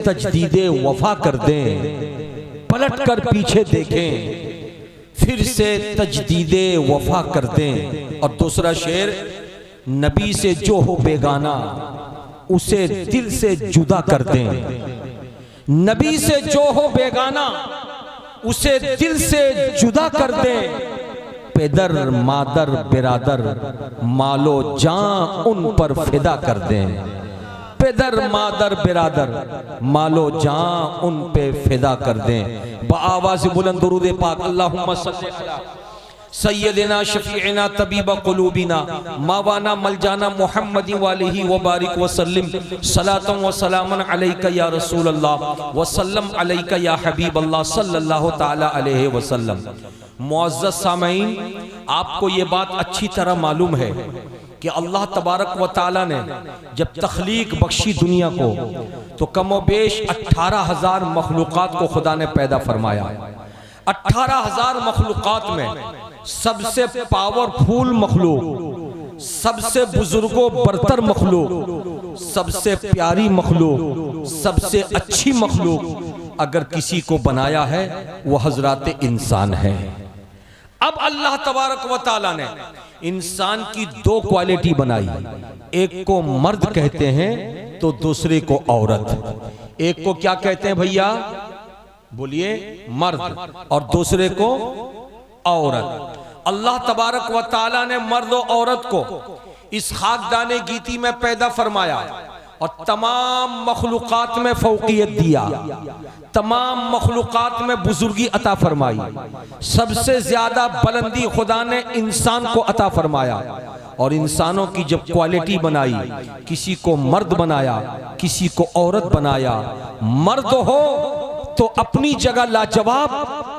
तजदीदे वफा कर दें, पलट कर पीछे देखें, फिर से तजदीदे वफा कर दें। और दूसरा शेर, नबी से जो हो बेगाना उसे दिल से जुदा कर दें। नबी से जो हो बेगाना उसे दिल से जुदा कर दें। पेदर मादर बिरादर मालो जान उन पर फिदा कर दें। पेदर मादर बिरादर मालो जान उन पे फिदा कर दें। बआवाज़ बुलंद दुरूद पाक अल्लाहुम्मा सल्ली अला सय्यदिना शफीइना तबीबा कुलूबिना मावाना मलजाना मुहम्मदी वालिही व बारिक व सल्लिम सलातन व सलामन अलैका या रसूल अल्लाह व सल्लम अलैका या हबीब अल्लाह सल्लल्लाहु ताला अलैहि वसल्लम। मुअज़्ज़ज़ सामईन, आपको ये बात अच्छी तरह मालूम है कि अल्लाह तबारक व ताला ने जब तख्लीक बख्शी दुनिया को तो कमोबेश 18,000 मखलूक़ात को खुदा ने पैदा फरमाया। 18,000 मखलूक़ात में सबसे पावरफुल मखलूक, सबसे बुजुर्गो बरतर मखलूक, सबसे प्यारी मखलूक, सबसे अच्छी मखलूक अगर किसी को बनाया है वो हजरत इंसान है। अब अल्लाह तबारक व ताला ने इंसान की दो क्वालिटी बनाई, एक को मर्द कहते हैं तो दूसरे को औरत। एक को क्या कहते हैं भैया, बोलिए, मर्द, और दूसरे को औरत। अल्लाह तबारक व ताला ने मर्द और औरत को इस खाकदाने गीती में पैदा फरमाया और तमाम मखलूक़ात में फौकियत दिया, तमाम मखलूक़ात में बुजुर्गी अता फरमाई। सबसे ज्यादा बुलंदी खुदा ने इंसान को अता फरमाया। और इंसानों की जब क्वालिटी बनाई, किसी को मर्द बनाया, किसी को औरत बनाया। मर्द हो तो अपनी जगह लाजवाब,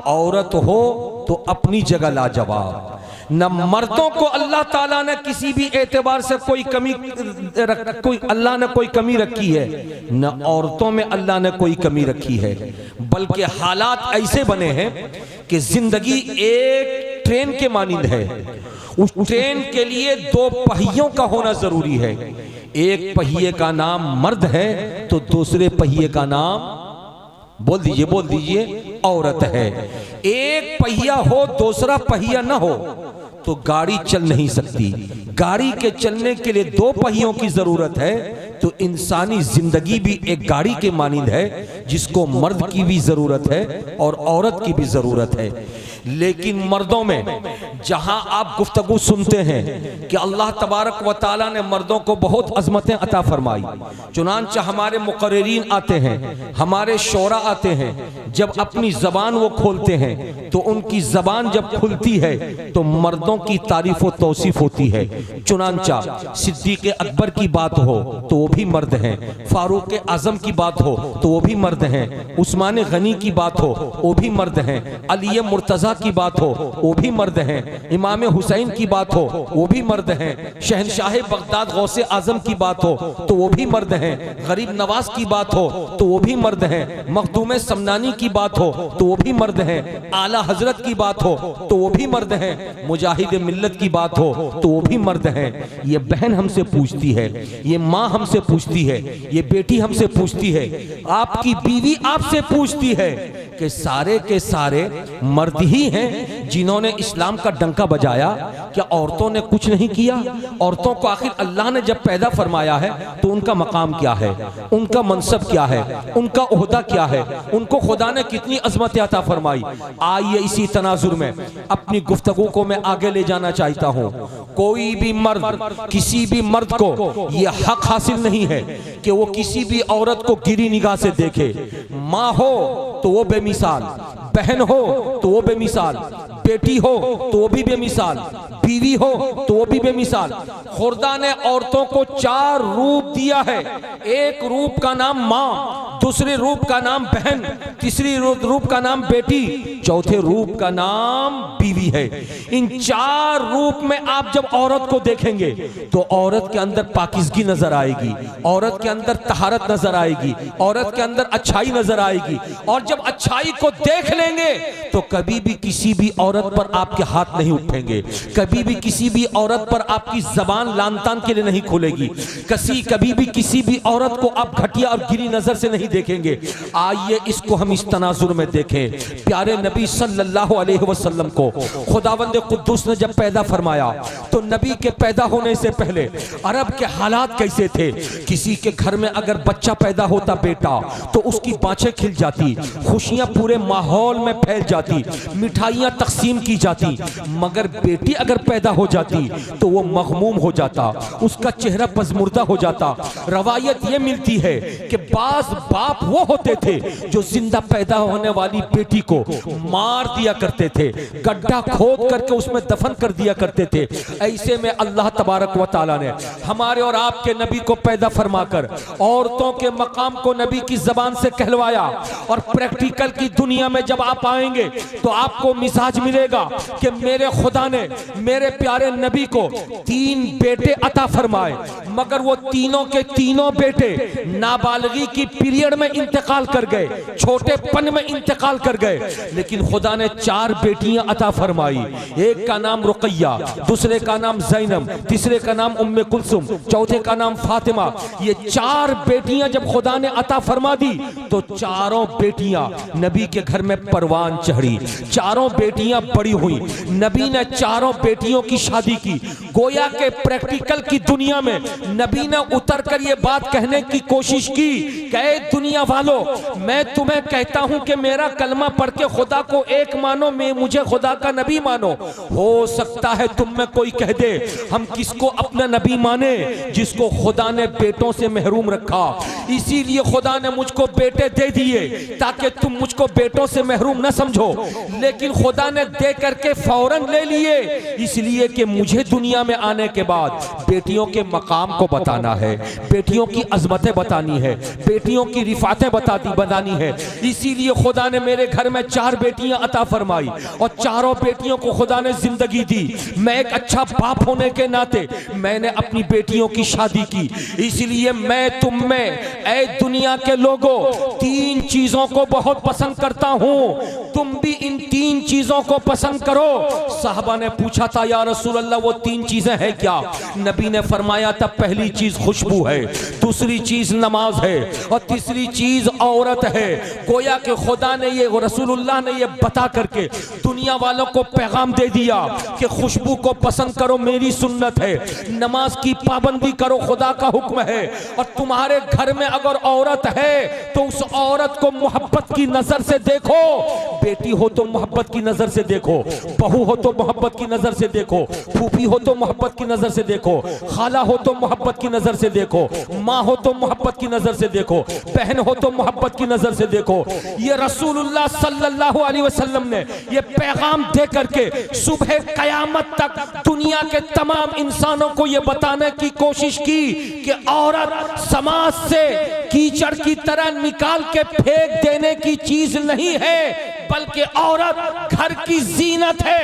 औरत हो तो अपनी जगह लाजवाब। न मर्दों को अल्लाह ताला ने किसी भी एतबार से कोई कमी अल्लाह ने कोई कमी रखी है, न औरतों में अल्लाह ने कोई कमी रखी है। बल्कि हालात ऐसे बने हैं कि जिंदगी एक ट्रेन के मानिंद है। उस ट्रेन के लिए दो पहियों का होना जरूरी है। एक पहिए का नाम मर्द है तो दूसरे पहिए का नाम, बोल दीजिए, औरत है। एक पहिया हो दूसरा पहिया ना हो तो गाड़ी चल नहीं सकती। गाड़ी के चलने के लिए दो पहियों की जरूरत है। तो इंसानी जिंदगी भी एक गाड़ी के मानिंद है, जिसको मर्द की भी जरूरत है और औरत की भी जरूरत है। लेकिन मर्दों में जहां आप गुफ्तगू सुनते हैं कि अल्लाह तबारक व ताला ने मर्दों को बहुत अजमतें अता फरमाई, चुनांचे हमारे मुकर्रिरीन आते हैं, हमारे शोरा आते हैं, जब अपनी जबान वो खोलते हैं तो उनकी जबान जब खुलती है तो मर्दों की तारीफ व तौसीफ होती है। चुनांचा सिद्दीक अकबर की बात हो तो वो भी मर्द हैं, फारूक आजम की बात हो तो वो भी मर्द हैं, उस्मान गनी की बात हो वो भी मर्द हैं, अली मुर्तजा की बात हो वो भी मर्द हैं, इमाम हुसैन की बात हो वो भी मर्द हैं, शहनशाह बगदाद गौसे आजम की बात हो तो वो भी मर्द हैं, गरीब नवाज की बात हो तो वो भी मर्द हैं, मखदूम समनानी की बात हो तो वो भी मर्द हैं, आला हजरत की बात हो तो वो भी मर्द हैं, मुजाहिद मिल्लत की बात हो तो वो भी मर्द हैं। ये बहन हमसे पूछती है, ये माँ हमसे पूछती है, ये बेटी हमसे पूछती है, आपकी बीवी आपसे पूछती है कि सारे के सारे मर्द ही हैं जिन्होंने इस्लाम का डंका बजाया, क्या औरतों ने कुछ नहीं किया? औरतों को आखिर अल्लाह ने जब पैदा फरमाया है तो उनका मकाम क्या है, उनका मनसब क्या है, उनका ओहदा क्या है, उनको खुदा ने कितनी अजमत अता फरमाई। आइए इसी तनाजुर में अपनी गुफ्तगू को मैं आगे ले जाना चाहता हूँ। कोई भी मर्द किसी भी मर्द को यह हक हासिल नहीं है कि वो किसी भी औरत को गिरी निगाह से देखे। माँ हो तो वो बेमिसाल, बहन हो तो वो बेमिसाल, बेटी हो तो वो भी बेमिसाल, बीवी हो तो वो भी बेमिसाल। खुदा ने औरतों को 4 रूप दिया है। एक रूप का नाम माँ, दूसरे रूप का नाम बहन, तीसरी रूप का नाम बेटी, चौथे रूप का नाम बीवी है। इन 4 रूप में आप जब औरत को देखेंगे तो औरत के अंदर पाकिज़गी नजर आएगी, औरत के अंदर तहारत नजर आएगी, औरत के अंदर अच्छाई नजर आएगी। और जब अच्छाई को देख लेंगे तो कभी भी किसी भी औरत पर आपके हाथ नहीं उठेंगे, कभी भी किसी भी औरत पर आपकी जबान लान तान के लिए नहीं खोलेगी, कभी भी किसी भी औरत को आप घटिया और गिरी नजर से नहीं देखेंगे। आइए इसको हम इस तनाजुर में देखें। प्यारे नबी सल्लल्लाहु अलैहि वसल्लम को खुदावंद कुद्दूस ने जब पैदा फरमाया तो नबी के पैदा होने से पहले अरब के हालात कैसे थे। किसी के घर में अगर बच्चा पैदा होता बेटा तो उसकी बाँछें खिल जाती, खुशियां पूरे माहौल में फैल जाती, मिठाइयां तकसीम की जाती। मगर बेटी अगर पैदा हो जाती तो वो मगमूम हो जाता, उसका चेहरा पजमुर्दा हो जाता। रवायत ये मिलती है कि बाज बाप वो होते थे जो जिंदा पैदा होने वाली बेटी को मार दिया करते थे, गड्ढा खोद करके उसमें दफन कर दिया करते थे। ऐसे में अल्लाह तबारक व तआला ने हमारे और आपके नबी को पैदा फरमाकर औरतों के मकाम को नबी की जबान से कहलवाया। और प्रैक्टिकल की दुनिया में जब आप आएंगे तो आपको मिजाज मिलेगा कि मेरे खुदा ने मेरे प्यारे नबी को 3 बेटे अता फरमाए, मगर वो तीनों के तीनों बेटे नाबालगी की पीरियड में इंतकाल कर गए, छोटेपन में इंतकाल कर गए। लेकिन खुदा ने 4 बेटियां अता फरमाई। एक का नाम रुकैया, दूसरे का नाम ज़ैनब, तीसरे का नाम उम्मे कुलसुम, चौथे का नाम फातिमा। ये 4 बेटियां जब खुदा ने अता फरमा दी तो चारों बेटियां नबी के घर में परवान चढ़ी, चारों बेटियां बड़ी हुई। नबी ने चारों बेटियों की शादी की। गोया के प्रैक्टिकल की दुनिया में नबी ने उतर कर ये बात कहने की कोशिश की कि दुनिया वालों, मैं तुम्हें कहता हूं कि मेरा कलमा पढ़ के खुदा को एक मानो, मैं मुझे खुदा का नबी मानो। हो सकता है तुम में कोई कह दे हम किसको अपना नबी माने जिसको खुदा ने बेटों से महरूम रखा, इसीलिए खुदा ने मुझको बेटे दे दिए ताकि तुम मुझको बेटों से महरूम न समझो। लेकिन खुदा ने दे करके फौरन ले लिए इसलिए कि मुझे दुनिया में आने के बाद बेटियों के मकाम को बताना है, बेटियों की अजमतें बतानी है, बेटियों की रिफातें बतानी है। इसीलिए खुदा ने मेरे घर में 4 बेटियां अता फरमाई और चारों बेटियों को खुदा ने जिंदगी दी। मैं एक अच्छा बाप होने के नाते मैंने अपनी बेटियों की शादी की। इसलिए मैं तुम में ऐ दुनिया के लोगों 3 चीजों को बहुत पसंद करता हूं, तुम भी इन 3 चीजों को पसंद करो। साहबा ने पूछा था या रसूल अल्लाह वो 3 चीजें हैं क्या? नबी ने फरमाया था पहली चीज खुशबू है, दूसरी चीज नमाज है और तीसरी चीज औरत है। गोया कि खुदा ने ये रसूलुल्लाह ने ये बता करके दुनिया वालों को पैगाम दे दिया कि खुशबू को पसंद करो, मेरी सुन्नत है, नमाज की पाबंदी करो, खुदा का हुक्म है। और तुम्हारे घर में अगर औरत है तो उस औरत को मोहब्बत की नजर से देखो, बेटी हो तो मोहब्बत की नजर से देखो, बहू हो तो मोहब्बत की नजर से देखो, फूफी हो तो मोहब्बत की नजर से देखो, खाला हो तो मोहब्बत की नजर से देखो, माँ हो तो मोहब्बत की नजर से देखो, बहन हो तो मोहब्बत की नजर से देखो। ये रसूलुल्लाह सल्लल्लाहु अलैहि वसल्लम ने ये पैगाम दे करके सुबह कयामत तक दुनिया के तमाम इंसानों को ये बताने की कोशिश की कि औरत समाज से कीचड़ की तरह निकाल के फेंक देने की चीज नहीं है, बल्कि औरत घर की जीनत है,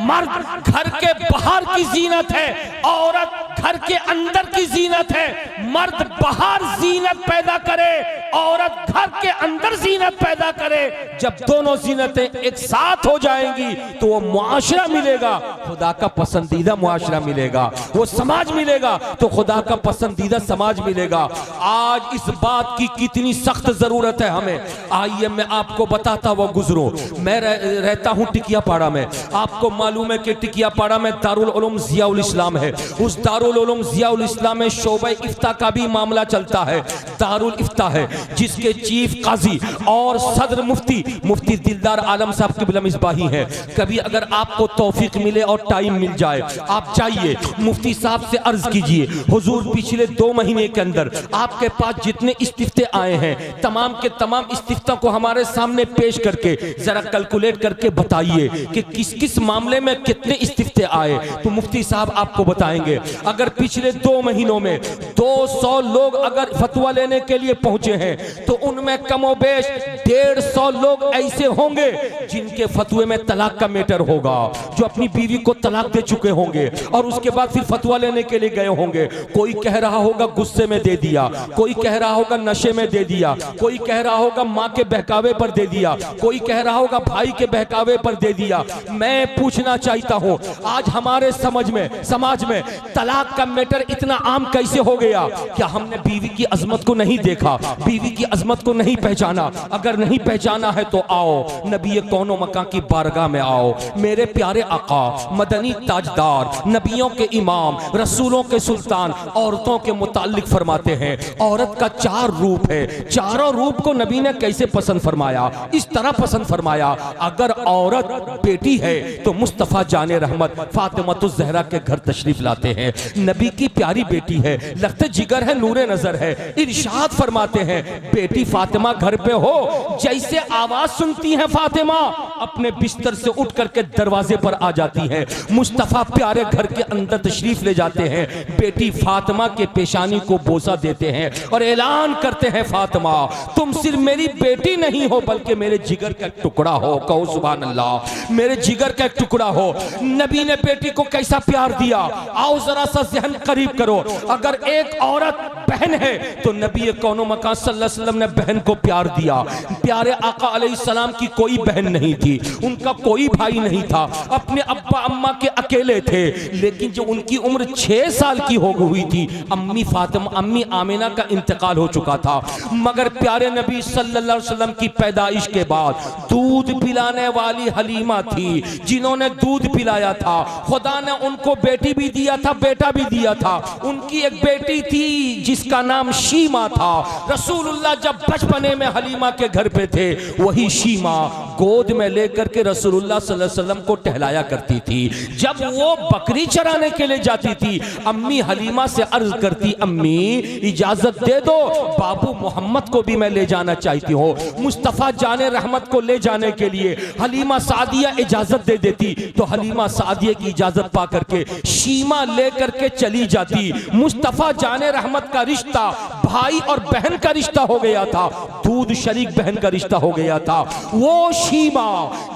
मर्द घर के बाहर की जीनत है, औरत घर के अंदर की जीनत है। मर्द बाहर जीनत पैदा करे, औरत घर के अंदर जीनत पैदा करे। जब दोनों जीनतें एक साथ हो जाएंगी तो वो मुआशरा मिलेगा, खुदा का पसंदीदा मुआशरा मिलेगा, वो समाज मिलेगा तो खुदा का पसंदीदा समाज मिलेगा। आज इस बात की कितनी सख्त जरूरत है हमें, आइए मैं आपको बताता हुआ गुजरूं। मैं रहता हूं टिकिया पाड़ा में। आपको मालूम है कि टिकिया पाड़ा में दारुल उलूम जियाउल इस्लाम है। उस दारुल उलूम जियाउल इस्लाम में शोबे इफ्ता का भी मामला चलता है। दारुल इफ्ता है जिसके चीफ काजी और सदर मुफ्ती दिलदार आलम साहब क़िबला मिसबाही है। कभी अगर आपको तौफीक मिले और टाइम मिल जाए आप जाइए, मुफ्ती साहब से अर्ज कीजिए हुजूर पिछले 2 महीने के अंदर आपके पास जितने इस्तिफ्ते आए हैं तमाम के तमाम इस्तिफ्ता को हमारे सामने पेश करके जरा कैलकुलेट करके बताइए कि किस किस मामले में कितने इस्तिफ्ते आए। तो मुफ्ती साहब आपको बताएंगे अगर पिछले 2 महीनों में 200 लोग अगर फतवा लेने के लिए पहुंचे हैं तो उनमें कमोबेश 150 लोग ऐसे होंगे जिनके फतवे में तलाक का मैटर होगा, जो अपनी बीवी को तलाक दे चुके होंगे और उसके बाद फिर फतवा लेने के लिए गए होंगे। कोई कह रहा होगा गुस्से में दे दिया, कोई कह रहा होगा नशे में दे दिया, कोई कह रहा होगा माँ के बहकावे पर दे दिया, कोई कह रहा होगा भाई के बहकावे पर दे दिया। मैं पूछना चाहता हूं, आज हमारे समाज में तलाक का मैटर इतना आम कैसे हो गया? क्या हमने बीवी की अजमत को नहीं देखा, बीवी की अजमत को नहीं पहचाना? अगर नहीं पहचाना है तो आओ नबी कौनो मकां की बारगाह में आओ। मेरे प्यारे आका मदनी ताजदार, नबियों के इमाम, रसूलों के सुल्तान औरतों के मुताल्लिक फरमाते हैं औरत का 4 रूप है। चारों रूप को नबी ने कैसे पसंद फरमाया? इस तरह पसंद फरमाया, अगर औरत बेटी है तो मुस्तफा जाने रहमत फातिमातुज़ ज़हरा के घर तशरीफ लाते हैं। नबी की प्यारी बेटी है, लख्ते जिगर है, नूरे नजर है। इरशाद फरमाते हैं बेटी फातिमा घर पे हो, जैसे आवाज सुनती है फातिमा अपने बिस्तर से उठ करके दरवाजे पर आ जाती है। मुस्तफा प्यारे घर के अंदर तशरीफ ले जाते हैं, बेटी फातिमा के पेशानी को बोसा देते हैं और ऐलान करते हैं फातिमा तुम सिर्फ मेरी बेटी नहीं हो बल्कि मेरे जिगर का टुकड़ा हो। कहो सुभान अल्लाह, मेरे जिगर का एक टुकड़ा हो। नबी ने बेटी को कैसा प्यार दिया, आओ जरा सा ज़हन करीब करो। अगर एक औरत बहन है तो नबी कौनो मकान सल्लल्लाहु अलैहि वसल्लम ने बहन को प्यार दिया। प्यारे आका अलैहिस्सलाम की कोई बहन नहीं थी, उनका कोई भाई नहीं था, अपने अब्बा अम्मा के अकेले थे। लेकिन जो उनकी उम्र 6 साल की हो हुई थी, अम्मी फातिमा, अम्मी आमिना का इंतकाल हो चुका था। मगर प्यारे नबी सल्लल्लाहु अलैहि वसल्लम की पैदाइश के बाद दूध पिलाने वाली हलीमा थी, जिन्होंने दूध पिलाया था। खुदा ने उनको बेटी भी दिया था, बेटा भी दिया था। उनकी एक बेटी थी जिसका नाम शीमा था। रसूलुल्लाह जब बचपने में हलीमा के घर पे थे, वही शीमा गोद में लेकर के रसूलुल्लाह सल्लल्लाहु अलैहि वसल्लम को टहलाया करती थी। जब वो बकरी चराने के लिए जाती थी, अम्मी हलीमा से अर्ज करती, अम्मी इजाजत दे दो, बाबू मोहम्मद को भी मैं ले जाना चाहती हूँ। मुस्तफा जाने रहमत को ले जाने के लिए हलीमा सादिया इजाजत दे देती, तो हलीमा सादिया की इजाजत पा करके शीमा ले करके चली जाती। मुस्तफा जाने रहमत का रिश्ता भाई और बहन का रिश्ता हो गया था, दूध शरीक बहन का रिश्ता हो गया था। वो शीमा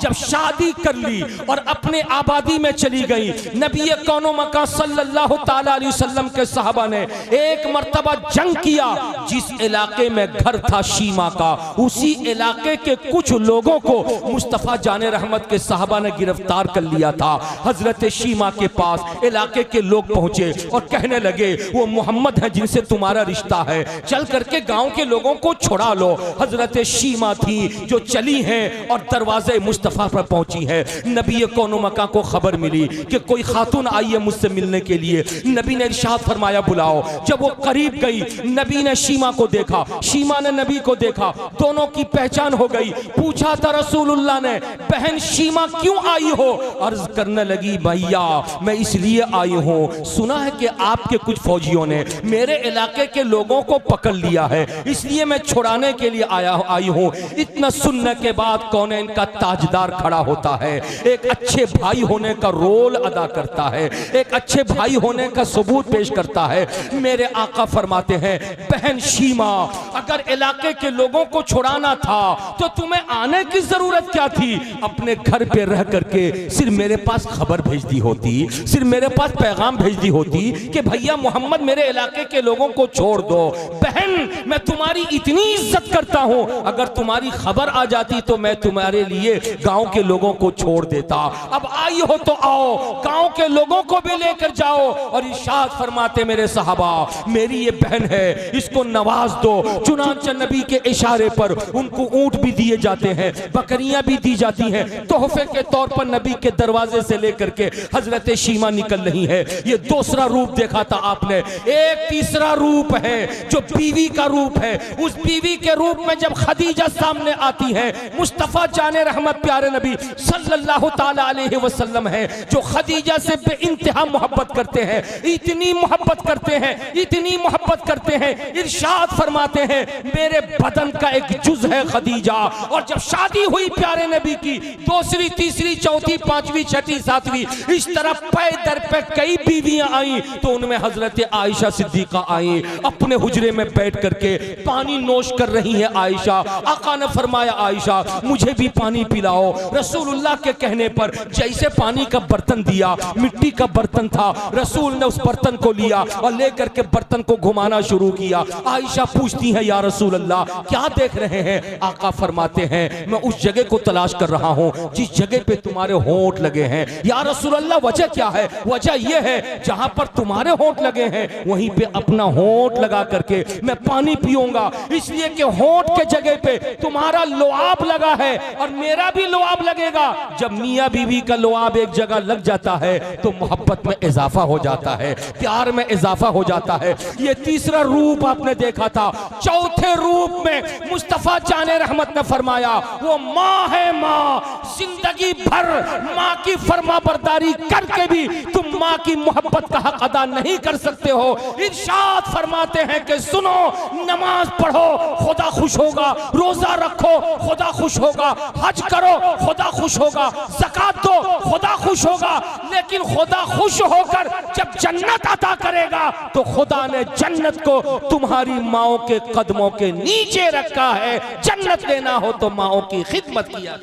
जब शादी कर ली और अपने आबादी में चली गई, नबी कौनो मका सल्लल्लाहु ताला अलैहि वसल्लम के सहाबा ने एक मर्तबा जंग किया। जिस इलाके में घर था शीमा का, उसी इलाके के कुछ लोगों को मुस्तफा जाने रहमत के सहाबा ने गिरफ्तार कर लिया था। हजरत शीमा के पास इलाके के लोग पहुंचे और कहने लगे वो मोहम्मद है जिनसे तुम्हारा रिश्ता है, चल करके गांव के लोगों को छुड़ा लो। हजरत शीमा थी जो चली हैं और दरवाजे मुस्तफा पर पहुंची है। नबी कौनो मका को खबर मिली कि कोई खातून आई है मुझसे मिलने के लिए। नबी ने इरशाद फरमाया बुलाओ। जब वो करीब गई, नबी ने शीमा को देखा, शीमा ने नबी को देखा, दोनों की पहचान हो गई। पूछा था रसूलुल्लाह ने, बहन शीमा क्यों आई हो? अर्ज करने लगी, भैया मैं इसलिए आई हूँ, सुना है कि आपके कुछ फौजियों ने मेरे इलाके के लोगों को पकड़ लिया है, इसलिए मैं छुड़ाने के लिए आई हूँ। इतना सुनने के बाद कौन इनका ताजदार खड़ा होता है, एक अच्छे भाई होने का रोल अदा करता है, एक अच्छे भाई होने का सबूत पेश करता है। मेरे आका फरमाते हैं, बहन शीमा अगर इलाके के लोगों को छुड़ाना था तो तुम्हें आने की जरूरत क्या थी? अपने घर पे रह करके सिर्फ मेरे पास खबर भेज दी होती, सिर्फ मेरे पास पैगाम भेज दी होती कि भैया मोहम्मद मेरे इलाके के लोगों को छोड़ दो। बहन मैं तुम्हारी इतनी इज्जत करता हूं, अगर तुम्हारी खबर आ जाती तो मैं तुम्हारे लिए गांव के लोगों को छोड़ देता। अब आई हो तो आओ, गांव के लोगों को भी लेकर जाओ। और इरशाद फरमाते मेरे सहाबा, मेरी ये बहन है, इसको नवाज दो। चुनांचे नबी के इशारे पर उनको ऊंट भी दिए जाते हैं, बकरियां भी दी जाती हैं तोहफे के तौर पर। नबी के दरवाजे से लेकर के हजरत शीमा निकल रही है। ये दूसरा रूप देखा था आपने। एक तीसरा रूप है जो बीवी का रूप है। उस बीवी के रूप में जब खदीजा सामने आती है, मुस्तफ़ा जाने रहमत प्यारे नबी सल्लल्लाहु ताला अलैहि वसल्लम है जो खदीजा से बेइंतहा मोहब्बत करते हैं, इतनी मोहब्बत करते हैं, इतनी मोहब्बत करते हैं, इरशाद फरमाते हैं मेरे बदन का एक जुज है खदीजा। और जब शादी हुई प्यारे नबी की, दूसरी, तीसरी, चौथी, पांचवी, छठी, सातवीं, इस तरह पे दर पे कई बीवियां आई, तो उनमें हजरत आयशा सिद्दीका आई, अपने हुजरे में बैठ करके पानी नोश कर रही है आयशा। आका ने फरमाया आयशा मुझे भी पानी पिलाओ। रसूलुल्लाह के कहने पर जैसे पानी का बर्तन दिया, मिट्टी का बर्तन था, रसूल ने उस बर्तन को लिया और लेकर के बर्तन को घुमाना शुरू किया। आयशा पूछती है या रसूल अल्लाह क्या देख रहे हैं? आका फरमाते हैं मैं उस जगह को तलाश कर रहा हूं जिस जगह पे तुम्हारे होंठ लगे हैं। या रसूल अल्लाह वजह क्या है? वजह यह है जहां पर तुम्हारे होंठ लगे हैं वहीं पे अपना होंठ लगा करके मैं पानी पीऊंगा, इसलिए कि होंठ के जगह पे तुम्हारा लुआब लगा है और मेरा भी लुआब लगेगा। जब मियां बीवी का लुआब एक जगह लग जाता है तो मोहब्बत में इजाफा हो जाता है, प्यार में इजाफा हो जाता है। ये तीसरा रूप आपने देखा था। चौथे रूप में मुस्तफा जाने रहमत ने फरमाया वो माँ है, माँ जिंदगी भर माँ की फरमाबरदारी करके भी तुम माँ की मोहब्बत का हक अदा नहीं कर सकते हो। इरशाद फरमाते हैं कि सुनो, नमाज पढ़ो खुदा खुश होगा, रोजा रखो खुदा खुश होगा, हज करो खुदा खुश होगा, ज़कात दो खुदा खुश होगा, लेकिन खुदा खुश होकर जब जन्नत अता करेगा तो खुदा ने जन्नत को तुम्हारी माओ के कदमों के नीचे रखा है। जन्नत लेना हो तो माओ की खिदमत किया।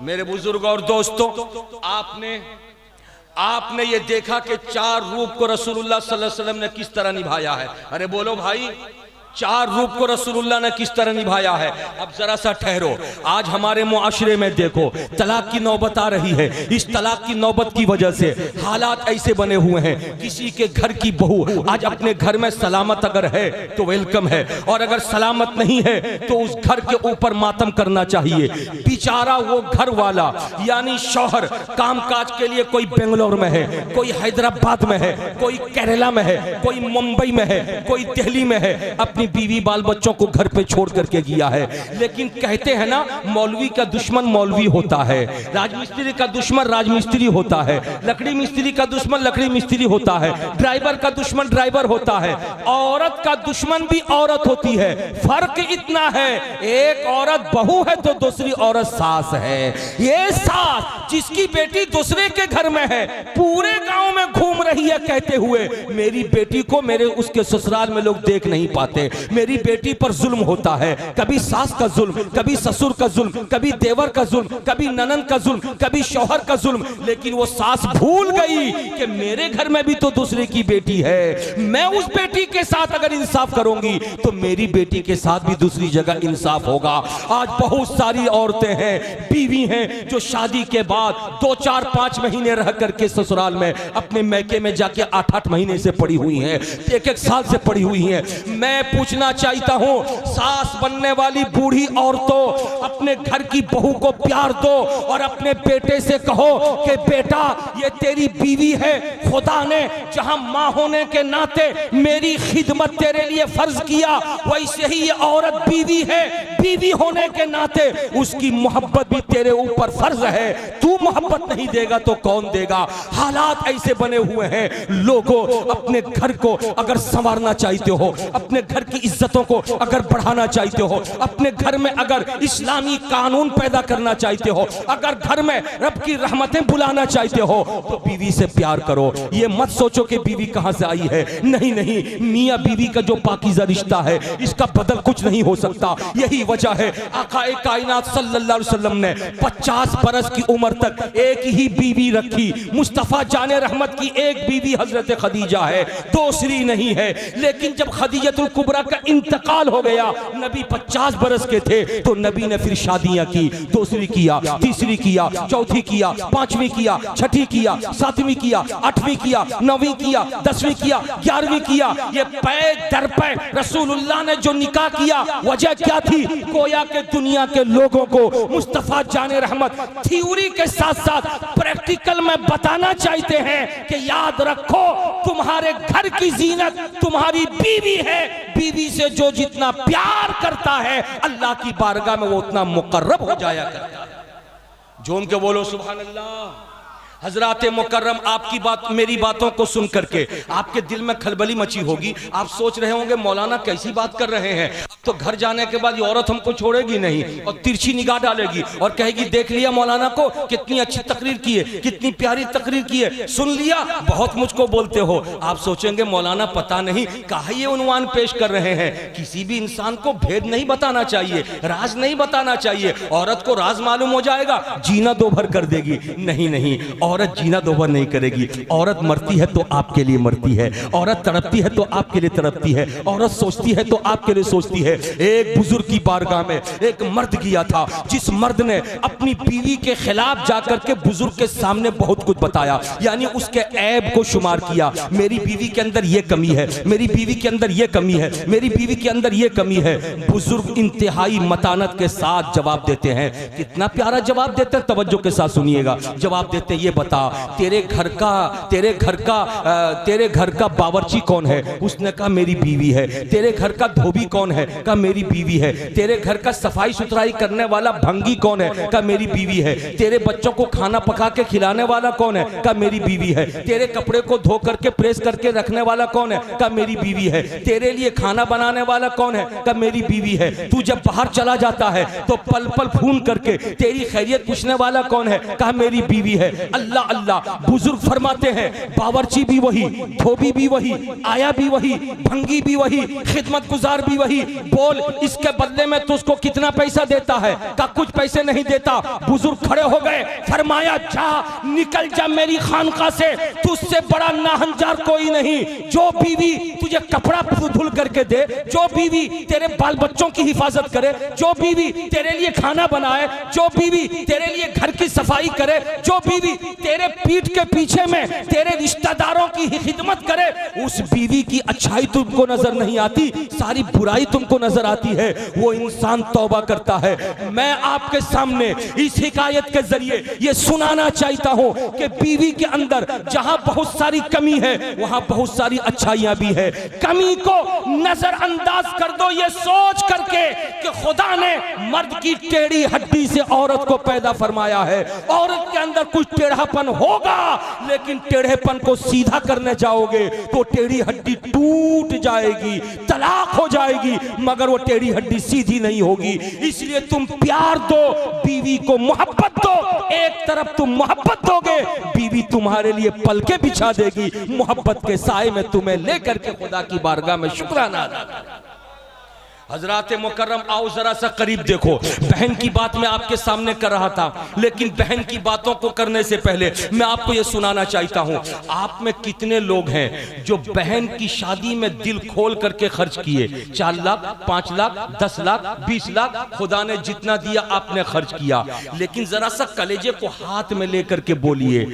मेरे बुजुर्ग और दोस्तों, आपने ये देखा कि चार रूप को रसूलुल्लाह सल्लल्लाहु अलैहि वसल्लम ने किस तरह निभाया है। अरे बोलो भाई, चार रूप को रसूलुल्लाह ने किस तरह निभाया है। अब जरा सा ठहरो, आज हमारे मुआशरे में देखो तलाक की नौबत आ रही है। इस तलाक की नौबत की वजह से हालात ऐसे बने हुए हैं, किसी के घर की बहू आज अपने घर में सलामत अगर है तो वेलकम है, और अगर सलामत नहीं है तो उस घर के ऊपर मातम करना चाहिए। बेचारा वो घर वाला यानी शौहर कामकाज के लिए कोई बेंगलोर में है, कोई हैदराबाद में है, कोई केरला में है, कोई मुंबई में है, कोई दिल्ली में है, अपनी बीवी बाल बच्चों को घर पे छोड़ करके गया है। लेकिन कहते हैं ना मौलवी का दुश्मन मौलवी होता है, राजमिस्त्री का दुश्मन राजमिस्त्री होता है, लकड़ी मिस्त्री का दुश्मन लकड़ी मिस्त्री होता है, ड्राइवर का दुश्मन ड्राइवर होता है, औरत का दुश्मन भी औरत होती है। फर्क इतना है एक औरत बहू है तो दूसरी औरत सास है। ये सास जिसकी बेटी दूसरे के घर में है पूरे गांव में घूम रही है कहते हुए मेरी बेटी को मेरे उसके ससुराल में लोग देख नहीं पाते, मेरी बेटी पर जुल्म होता है। कभी सास का जुल्म, कभी ससुर का जुल्म, कभी देवर का जुल्म, कभी ननन का जुल्म, कभी शौहर का जुल्म। लेकिन वो सास भूल गई कि मेरे घर में भी तो दूसरे की बेटी है, मैं उस बेटी के साथ अगर इंसाफ करूंगी तो मेरी बेटी के साथ भी दूसरी जगह इंसाफ होगा। आज बहुत सारी औरतें हैं, बीवी हैं जो शादी के बाद 2, 4, 5 महीने रह करके ससुराल में अपने मैके में जाके 8, 8 महीने से पड़ी हुई हैं, 1, 1 साल से पड़ी हुई हैं। मैं पूछना चाहता हूं, सास बनने वाली बूढ़ी औरतों अपने घर की बहू को प्यार दो और अपने बेटे से कहो कि बेटा ये तेरी बीवी है, खुदा ने जहां मां होने के नाते मेरी खिदमत तेरे लिए फर्ज किया वैसे ही ये औरत बीवी है, बीवी होने के नाते उसकी मोहब्बत भी तेरे ऊपर फर्ज है। तू मोहब्बत नहीं देगा तो कौन देगा। हालात ऐसे बने हुए हैं, लोगों अपने घर को अगर संवारना चाहते हो, अपने घर की इज्जतों को अगर बढ़ाना चाहते हो, अपने घर में अगर इस्लामी कानून पैदा करना चाहते हो, अगर घर में रब की रहमतें बुलाना चाहते हो तो बीवी से प्यार करो। ये मत सोचो कि बीवी कहां से आई है, नहीं नहीं, मियां बीवी का जो पाकीज़ा रिश्ता है इसका बदल कुछ नहीं हो सकता। यही वजह है आकाए कायनात सल्लल्लाहु अलैहि वसल्लम ने 50 बरस की उम्र तक एक ही बीवी रखी। मुस्तफा जाने रहमत की एक बीवी हजरत खदीजा है, दूसरी नहीं है। लेकिन जब खदीजतुल कुबरा का इंतकाल हो गया, नबी 50 बरस के थे तो नबी ने फिर शादियां की, दूसरी किया, तीसरी किया, चौथी किया, पांचवी किया, छठी किया, सातवीं किया, आठवीं किया, नौवीं किया, 10वीं किया, 11वीं किया। ये पै दर पै रसूलुल्लाह ने जो निकाह किया वजह क्या थी? गोया के दुनिया के लोगों को मुस्तफा जाने रहमत थ्योरी के साथ साथ प्रैक्टिकल में बताना चाहते हैं कि याद रखो, तुम्हारे घर की जीनत तुम्हारी बीवी है। बीवी से जो जितना प्यार करता है अल्लाह की बारगाह में वो उतना मुकर्रब हो जाया करता है। झूम के बोलो सुभान अल्लाह। हजरात मुकर्रम, आपकी बात मेरी बातों को सुन करके आपके दिल में खलबली मची होगी। आप सोच रहे होंगे मौलाना कैसी बात कर रहे हैं, तो घर जाने के बाद ये औरत हमको छोड़ेगी नहीं और तिरछी निगाह डालेगी और कहेगी देख लिया मौलाना को, कितनी अच्छी तकरीर की है, कितनी प्यारी तकरीर की है, सुन लिया, बहुत मुझको बोलते हो। आप सोचेंगे मौलाना पता नहीं काहे ये उन्वान पेश कर रहे हैं। किसी भी इंसान को भेद नहीं बताना चाहिए, राज नहीं बताना चाहिए। औरत को राज मालूम हो जाएगा, जीना दो भर कर देगी। नहीं नहीं, औरत जीना दो भर नहीं करेगी। औरत मरती है तो आपके लिए मरती है, औरत तड़पती है तो आपके लिए तड़पती है, औरत सोचती है तो आपके लिए सोचती है। एक बुजुर्ग की बारगाह में एक मर्द गया था, जिस मर्द ने अपनी बीवी के खिलाफ जाकर के बुजुर्ग के सामने बहुत कुछ बताया, यानी उसके ऐब को शुमार किया। मेरी बीवी के अंदर ये कमी है, मेरी बीवी के अंदर ये कमी है, मेरी बीवी के अंदर ये कमी है। बुजुर्ग इंतहाई मतानत के साथ जवाब देते हैं। कितना प्यारा जवाब देते हैं, तवज्जो के साथ सुनिएगा। जवाब देते हैं, ये बता तेरे घर का बावर्ची कौन है? उसने कहा मेरी बीवी है। तेरे घर का धोबी कौन है? कहा मेरी बीवी है। तेरे घर का सफाई सुथराई करने वाला भंगी कौन है? कहा मेरी बीवी है। तेरे बच्चों को खाना पका के खिलाने वाला कौन है? कहा मेरी बीवी है। तेरे कपड़े को धो करके प्रेस करके रखने वाला कौन है? कहा मेरी बीवी है। तेरे लिए खाना बनाने वाला कौन है? कहा मेरी बीवी है। तू जब बाहर चला जाता है तो पल पल फोन करके तेरी खैरियत पूछने वाला कौन है? कहा मेरी बीवी है। अल्लाह अल्लाह। बुजुर्ग फरमाते हैं बावर्ची भी वही, धोबी भी वही, आया भी वही, भंगी भी वही, खिदमत गुजार भी वही। बोल इसके बदले में तो उसको कितना पैसा देता है? का कुछ पैसे नहीं देता। बुजुर्ग खड़े हो गए, फरमाया जा निकल जा मेरी खानका से, तुझसे बड़ा नाहंजार कोई नहीं। जो बीवी तुझे कपड़ा धुल करके दे, जो बीवी तेरे बाल बच्चों की हिफाजत करे, जो बीवी तेरे लिए खाना बनाए, जो बीवी तेरे लिए घर की सफाई करे, जो बीवी तेरे पीठ के पीछे में तेरे रिश्तेदारों की खिदमत करे, उस बीवी की अच्छाई तुमको नजर नहीं आती, सारी बुराई तुमको नजर आती है। वो इंसान तौबा करता है। मैं आपके सामने इस हिकायत के जरिए ये सुनाना चाहता हूं कि बीवी के अंदर जहां बहुत सारी कमी है वहां बहुत सारी अच्छाइयां भी है। कमी को नजरअंदाज कर दो ये सोच करके कि खुदा ने मर्द की टेढ़ी हड्डी से औरत को पैदा फरमाया है। औरत के अंदर कुछ टेढ़ापन होगा, लेकिन टेढ़ेपन को सीधा करने जाओगे तो टेढ़ी हड्डी टूट जाएगी, तलाक हो जाएगी, मगर वो टेढ़ी हड्डी सीधी नहीं होगी। इसलिए तुम प्यार दो, बीवी को मोहब्बत दो। एक तरफ तुम मोहब्बत दोगे, बीवी तुम्हारे लिए पलके बिछा देगी, मोहब्बत के साए में तुम्हें लेकर के खुदा की बारगाह में शुक्राना अदा करेगी। हजरात मुकर्रम, आओ जरा सा करीब देखो। बहन की बात मैं आपके सामने कर रहा था, लेकिन बहन की बातों को करने से पहले मैं आपको यह सुनाना चाहता हूं। आप में कितने लोग हैं जो बहन की शादी में दिल खोल करके खर्च किए? 4 लाख, 5 लाख, 10 लाख, 20 लाख, खुदा ने जितना दिया आपने खर्च किया। लेकिन जरा सा कलेजे को हाथ में लेकर के बोलिए,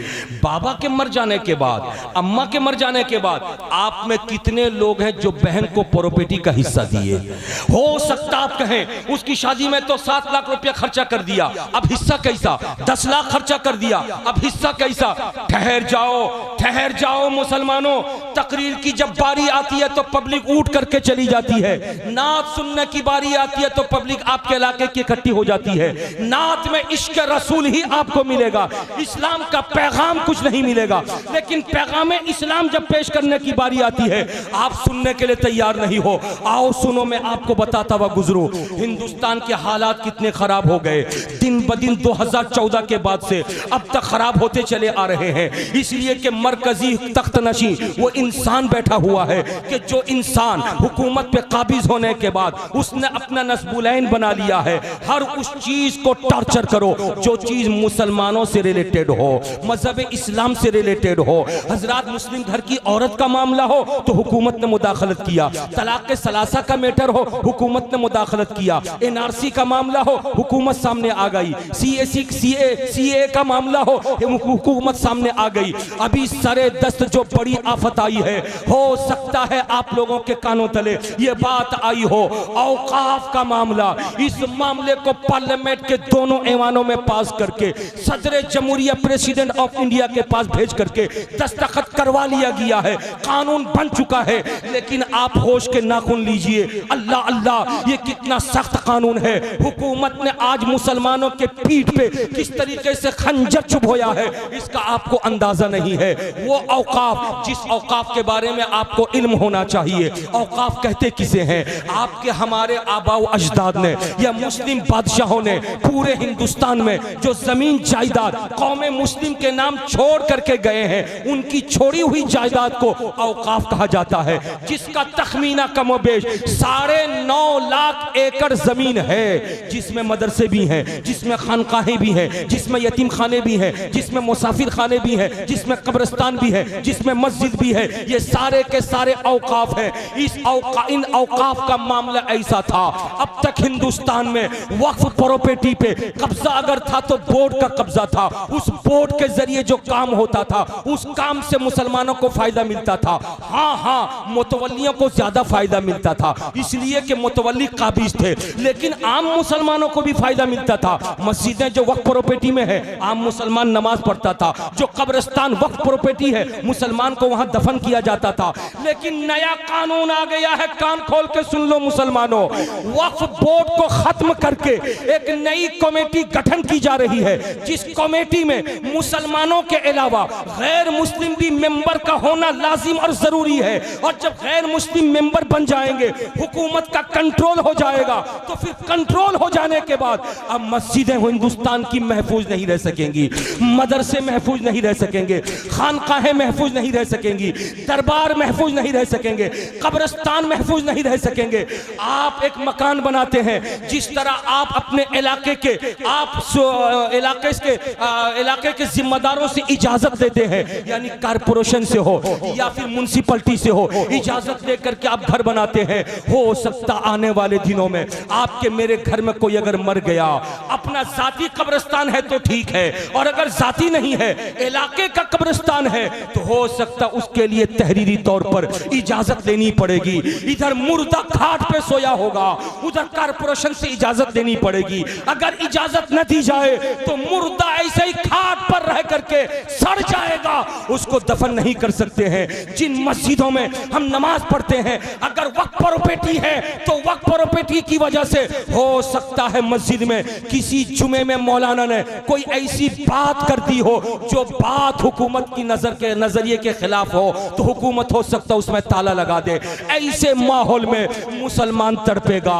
बाबा के मर जाने के बाद, अम्मा के मर जाने के बाद आप में कितने लोग हैं जो बहन को प्रॉपर्टी का हिस्सा दिए? हो सकता आप कहें उसकी शादी में तो 7 लाख रुपया खर्चा कर दिया, अब हिस्सा कैसा? 10 लाख खर्चा कर दिया, अब हिस्सा कैसा? ठहर जाओ मुसलमानों। तकरीर की जब बारी आती है तो पब्लिक उठ करके चली जाती है। नात सुनने की बारी आती है तो पब्लिक आपके इलाके की इकट्ठी हो जाती है। नात में इश्क रसूल ही आपको मिलेगा, इस्लाम का पैगाम कुछ नहीं मिलेगा। लेकिन पैगाम इस्लाम जब पेश करने की बारी आती है आप सुनने के लिए तैयार नहीं हो। आओ सुनो, मैं आपको बताता हुआ गुजरूं, हिंदुस्तान के हालात कितने खराब हो गए। दिन ब दिन 2014 के बाद से अब तक खराब होते चले आ रहे हैं। इसलिए कि मरकजी तख्त नशी वो इंसान बैठा हुआ है कि जो इंसान हुकूमत पे काबिज होने के बाद उसने अपना नस्बुलैन बना लिया है। हर उस चीज को टॉर्चर करो जो चीज मुसलमानों से रिलेटेड हो, मजहब इस्लाम से रिलेटेड हो। हजरात, मुस्लिम घर की औरत का मामला हो तो हुकूमत ने मुदाखलत किया। तलाक के सलासा का मैटर हो, हुकूमत ने मुदाखलत किया। एनआरसी का मामला हो, हुकूमत सामने आ गई। सीए का मामला हो, हुकूमत सामने आ गई। अभी सरे दस्त जो बड़ी आफत आई है, हो सकता है आप लोगों के कानों तले ये बात आई हो, औकाफ का मामला, इस मामले को पार्लियामेंट के दोनों ऐवानों में पास करके सदर जमहूरिया प्रेसिडेंट ऑफ इंडिया के पास भेज करके दस्तखत करवा लिया गया है, कानून बन चुका है। लेकिन आप होश के नाखून लीजिए, अल्लाह अल्लाह ये कितना सख्त कानून है। हुकूमत ने आज मुसलमानों के पीठ पे किस तरीके से खंजर चुभोया है, इसका आपको अंदाजा नहीं है। वो औकाफ, जिस औकाफ के बारे में आपको इल्म होना चाहिए, औकाफ कहते किसे हैं? आपके हमारे आबा व अजदाद ने या मुस्लिम बादशाहों ने पूरे हिंदुस्तान में जो जमीन जायदाद कौमे मुस्लिम के नाम छोड़ करके गए हैं, उनकी छोड़ी हुई जायदाद को औकाफ कहा जाता है, जिसका तखमीना कमोबेश 9.5 लाख एकड़ जमीन है, जिसमें मदरसे भी हैं, जिसमें खानकाहें भी हैं, जिसमें यतीम खाने भी हैं, जिसमें मुसाफिर खाने भी हैं, जिसमें कब्रिस्तान भी है, जिसमें मस्जिद भी है। ये सारे के सारे औकाफ हैं। इन औकाफ का मामला ऐसा था, अब तक हिंदुस्तान में वक्फ प्रॉपर्टी पे कब्जा अगर था तो बोर्ड का कब्जा था। उस बोर्ड के जरिए जो काम होता था, उस काम से मुसलमानों को फायदा मिलता था। हाँ, मुतवल्लियों को ज्यादा फायदा मिलता था, इसलिए कि मुतवल्ली काबिज थे, लेकिन आम मुसलमानों को भी फायदा मिलता था। मस्जिदें जो वक्फ प्रॉपर्टी में है, आम मुसलमान नमाज पढ़ता था। जो कब्रिस्तान वक्फ प्रॉपर्टी है, मुसलमान को वहां दफन किया जाता था। लेकिन नया कानून आ गया है, कान खोल के सुन लो मुसलमानों, वक्फ बोर्ड को खत्म करके एक नई कमेटी गठन की जा रही है, जिस कमेटी में मुसलमानों के अलावा गैर मुस्लिम भी मेंबर का होना लाजिम और जरूरी है। और जब गैर मुस्लिम मेंबर बन जाएंगे, हुकूमत का कंट्रोल हो जाएगा, तो फिर कंट्रोल हो जाने के बाद अब मस्जिदें हिंदुस्तान की महफूज नहीं रह सकेंगी, मदरसे महफूज नहीं रह सकेंगे, खानकाहें महफूज नहीं रह सकेंगी, दरबार महफूज नहीं रह सकेंगे, कब्रिस्तान महफूज नहीं रह सकेंगे। आप एक मकान बनाते हैं, जिस तरह आप अपने इलाके के इलाके के जिम्मेदारों से इजाजत लेते हैं, यानी कारपोरेशन से हो या फिर म्युनिसिपैलिटी से हो, इजाजत लेकर के आप घर बनाते हैं। हो सकता आने वाले दिनों में आपके मेरे घर में कोई अगर मर गया, अपना जाती कब्रिस्तान है तो ठीक है, और अगर जाती नहीं है, इलाके का कब्रिस्तान है, तो हो सकता उसके लिए तहरीरी तौर पर इजाजत लेनी पड़ेगी। इधर मुर्दा खाट पे सोया होगा, उधर कारपोरेशन से इजाजत लेनी पड़ेगी। अगर इजाजत न दी जाए तो मुर्दा ऐसे ही खाट पर रह करके सड़ जाएगा, उसको दफन नहीं कर सकते हैं। जिन मस्जिदों में हम नमाज पढ़ते हैं, अगर वक्फ प्रॉपर्टी है तो वक्फ प्रॉपर्टी की वजह से हो सकता है मस्जिद में किसी जुमे में मौलाना ने कोई ऐसी बात कर दी हो जो बात हुकूमत की नजरिए के खिलाफ हो, तो हुकूमत हो सकता उसमें ताला लगा दे। ऐसे माहौल में मुसलमान तड़पेगा।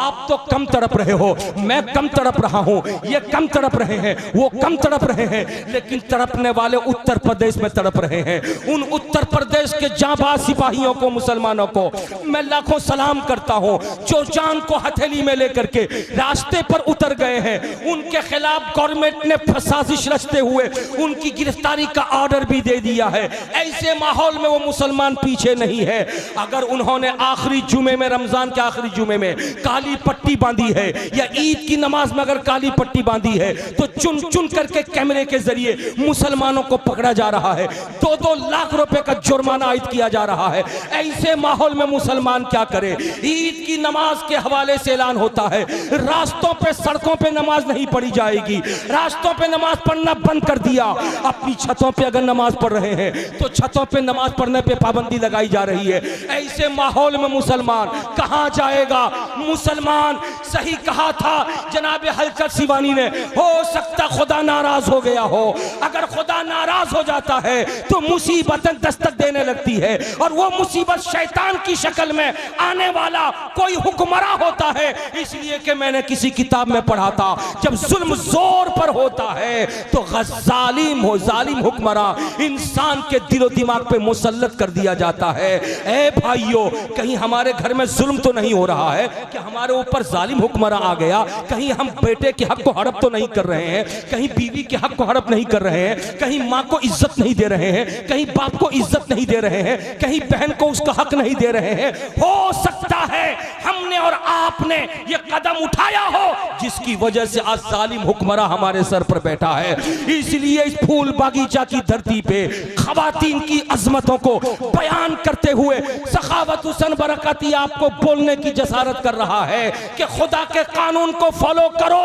आप तो कम तड़प रहे हो, मैं कम तड़प रहा हूं, ये कम तड़प रहे हैं, वो कम तड़प रहे हैं, लेकिन तड़पने वाले उत्तर प्रदेश में तड़प रहे हैं। उन उत्तर प्रदेश के जांबाज सिपाहियों को, मुसलमानों को मैं लाखों सलाम करता हूं, जो जान को हथेली में लेकर के रास्ते पर उतर गए हैं। उनके खिलाफ गवर्नमेंट ने साजिश रचते हुए उनकी गिरफ्तारी का ऑर्डर भी दे दिया है। ऐसे माहौल में वो मुसलमान पीछे नहीं है। अगर उन्होंने आखिरी जुमे में, रमजान के आखिरी जुमे में काली पट्टी बांधी है, या ईद की नमाज में अगर काली पट्टी बांधी है, तो चुन चुन करके कैमरे के जरिए मुसलमानों को पकड़ा जा रहा है, 2-2 लाख रुपए का जुर्माना आयद किया जा रहा है। ऐसे माहौल में मुसलमान क्या करे? ईद की नमाज के हवाले से ऐलान होता है, रास्तों पे, सड़कों पे नमाज नहीं पढ़ी जाएगी। रास्तों पे नमाज पढ़ना बंद कर दिया। अपनी छतों पे अगर नमाज पढ़ रहे हैं तो छतों पे नमाज पढ़ने पे पाबंदी लगाई जा रही है। ऐसे माहौल में मुसलमान कहां जाएगा? मुसलमान, सही कहा था जनाब हलचल सिवानी ने, हो सकता खुदा नाराज हो गया हो। अगर खुदा नाराज हो जाता है तो मुसीबतें दस्तक देने लगती है, और वो मुसीबत शैतान की शक्ल में आने वाला कोई हुक्मरान होता है। इसलिए कि मैंने किसी किताब में पढ़ा था, जब जुल्म जोर पर होता है तो जालिम हुक्मरान इंसान के दिलो दिमाग पे मुसल्लत कर दिया जाता है। ए भाइयों, कहीं हमारे घर में जुल्म तो नहीं हो रहा है कि हमारे ऊपर जालिम हुक्मरान आ गया? कहीं हम बेटे के हक को हड़प तो नहीं कर रहे हैं? कहीं बीवी के हक को हड़प नहीं कर रहे हैं? कहीं माँ को इज्जत नहीं दे रहे हैं? कहीं बाप को इज्जत नहीं दे रहे हैं? कहीं बहन को उसका हक नहीं दे रहे हैं? हो सकता है हमने और आपने ये कदम उठाया हो जिसकी वजह से आज जालिम हुक्मरान हमारे सर पर बैठा है। इसलिए इस फूल बागीचा की धरती पे खवातीन की अजमतों को बयान करते हुए सखावत हुसैन बरकती आपको बोलने की जसारत कर रहा है कि खुदा के कानून को फॉलो करो।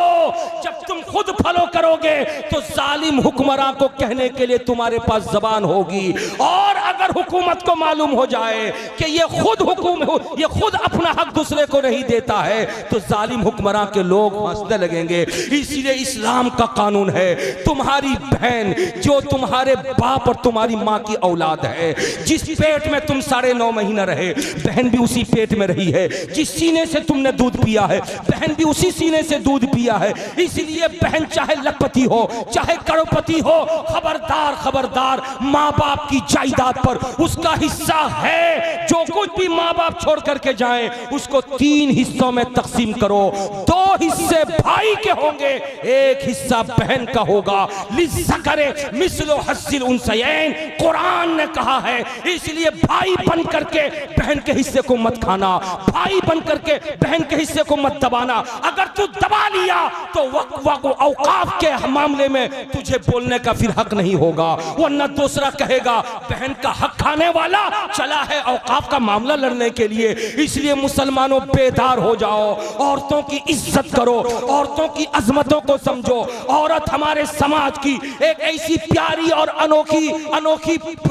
जब तुम खुद फॉलो करोगे तो जालिम हुक्मरान को कहने के लिए तुम्हारे पास जबान होगी। और अगर हुकूमत को मालूम हो जाए कि ये खुद अपना हक दूसरे को नहीं देता है तो जालिम हुक्मरान के लोग हंसने लगेंगे। इसलिए इस्लाम का कानून है, तुम्हारी बहन जो तुम्हारे बाप और तुम्हारी माँ की औलाद है, जिस पेट में तुम 9.5 महीना रहे, बहन भी उसी पेट में रही है। जिस सीने से तुमने दूध पिया है, बहन भी उसी सीने से दूध पिया है। इसलिए बहन चाहे लखपति हो चाहे करोड़पति हो, खबरदार खबरदार, माँ बाप की जायदाद पर उसका हिस्सा है। जो कुछ भी माँ बाप छोड़ करके जाएं उसको 3 हिस्सों में तकसीम करो। 2 हिस्से भाई के होंगे, 1 हिस्सा बहन का होगा। लिज़्ज़करे मिस्लु हज़्ज़िल उन्सयैन कुरान ने कहा है। इसलिए भाई बन करके बहन के हिस्से को मत खाना, भाई बन करके बहन के हिस्से को मत दबाना। अगर तू दबा लिया तो वक्फ़ा को औकाफ के मामले में तुझे बोलने का फिर हक नहीं होगा, वरना दूसरा कहेगा बहन का हक खाने वाला चला है औकाफ का मामला लड़ने के लिए। इसलिए मुसलमानों बेदार हो जाओ, औरतों की इज्जत करो, औरतों की अजमतों को समझो। औरत हमारे समाज की एक ऐसी प्यारी और अनोखी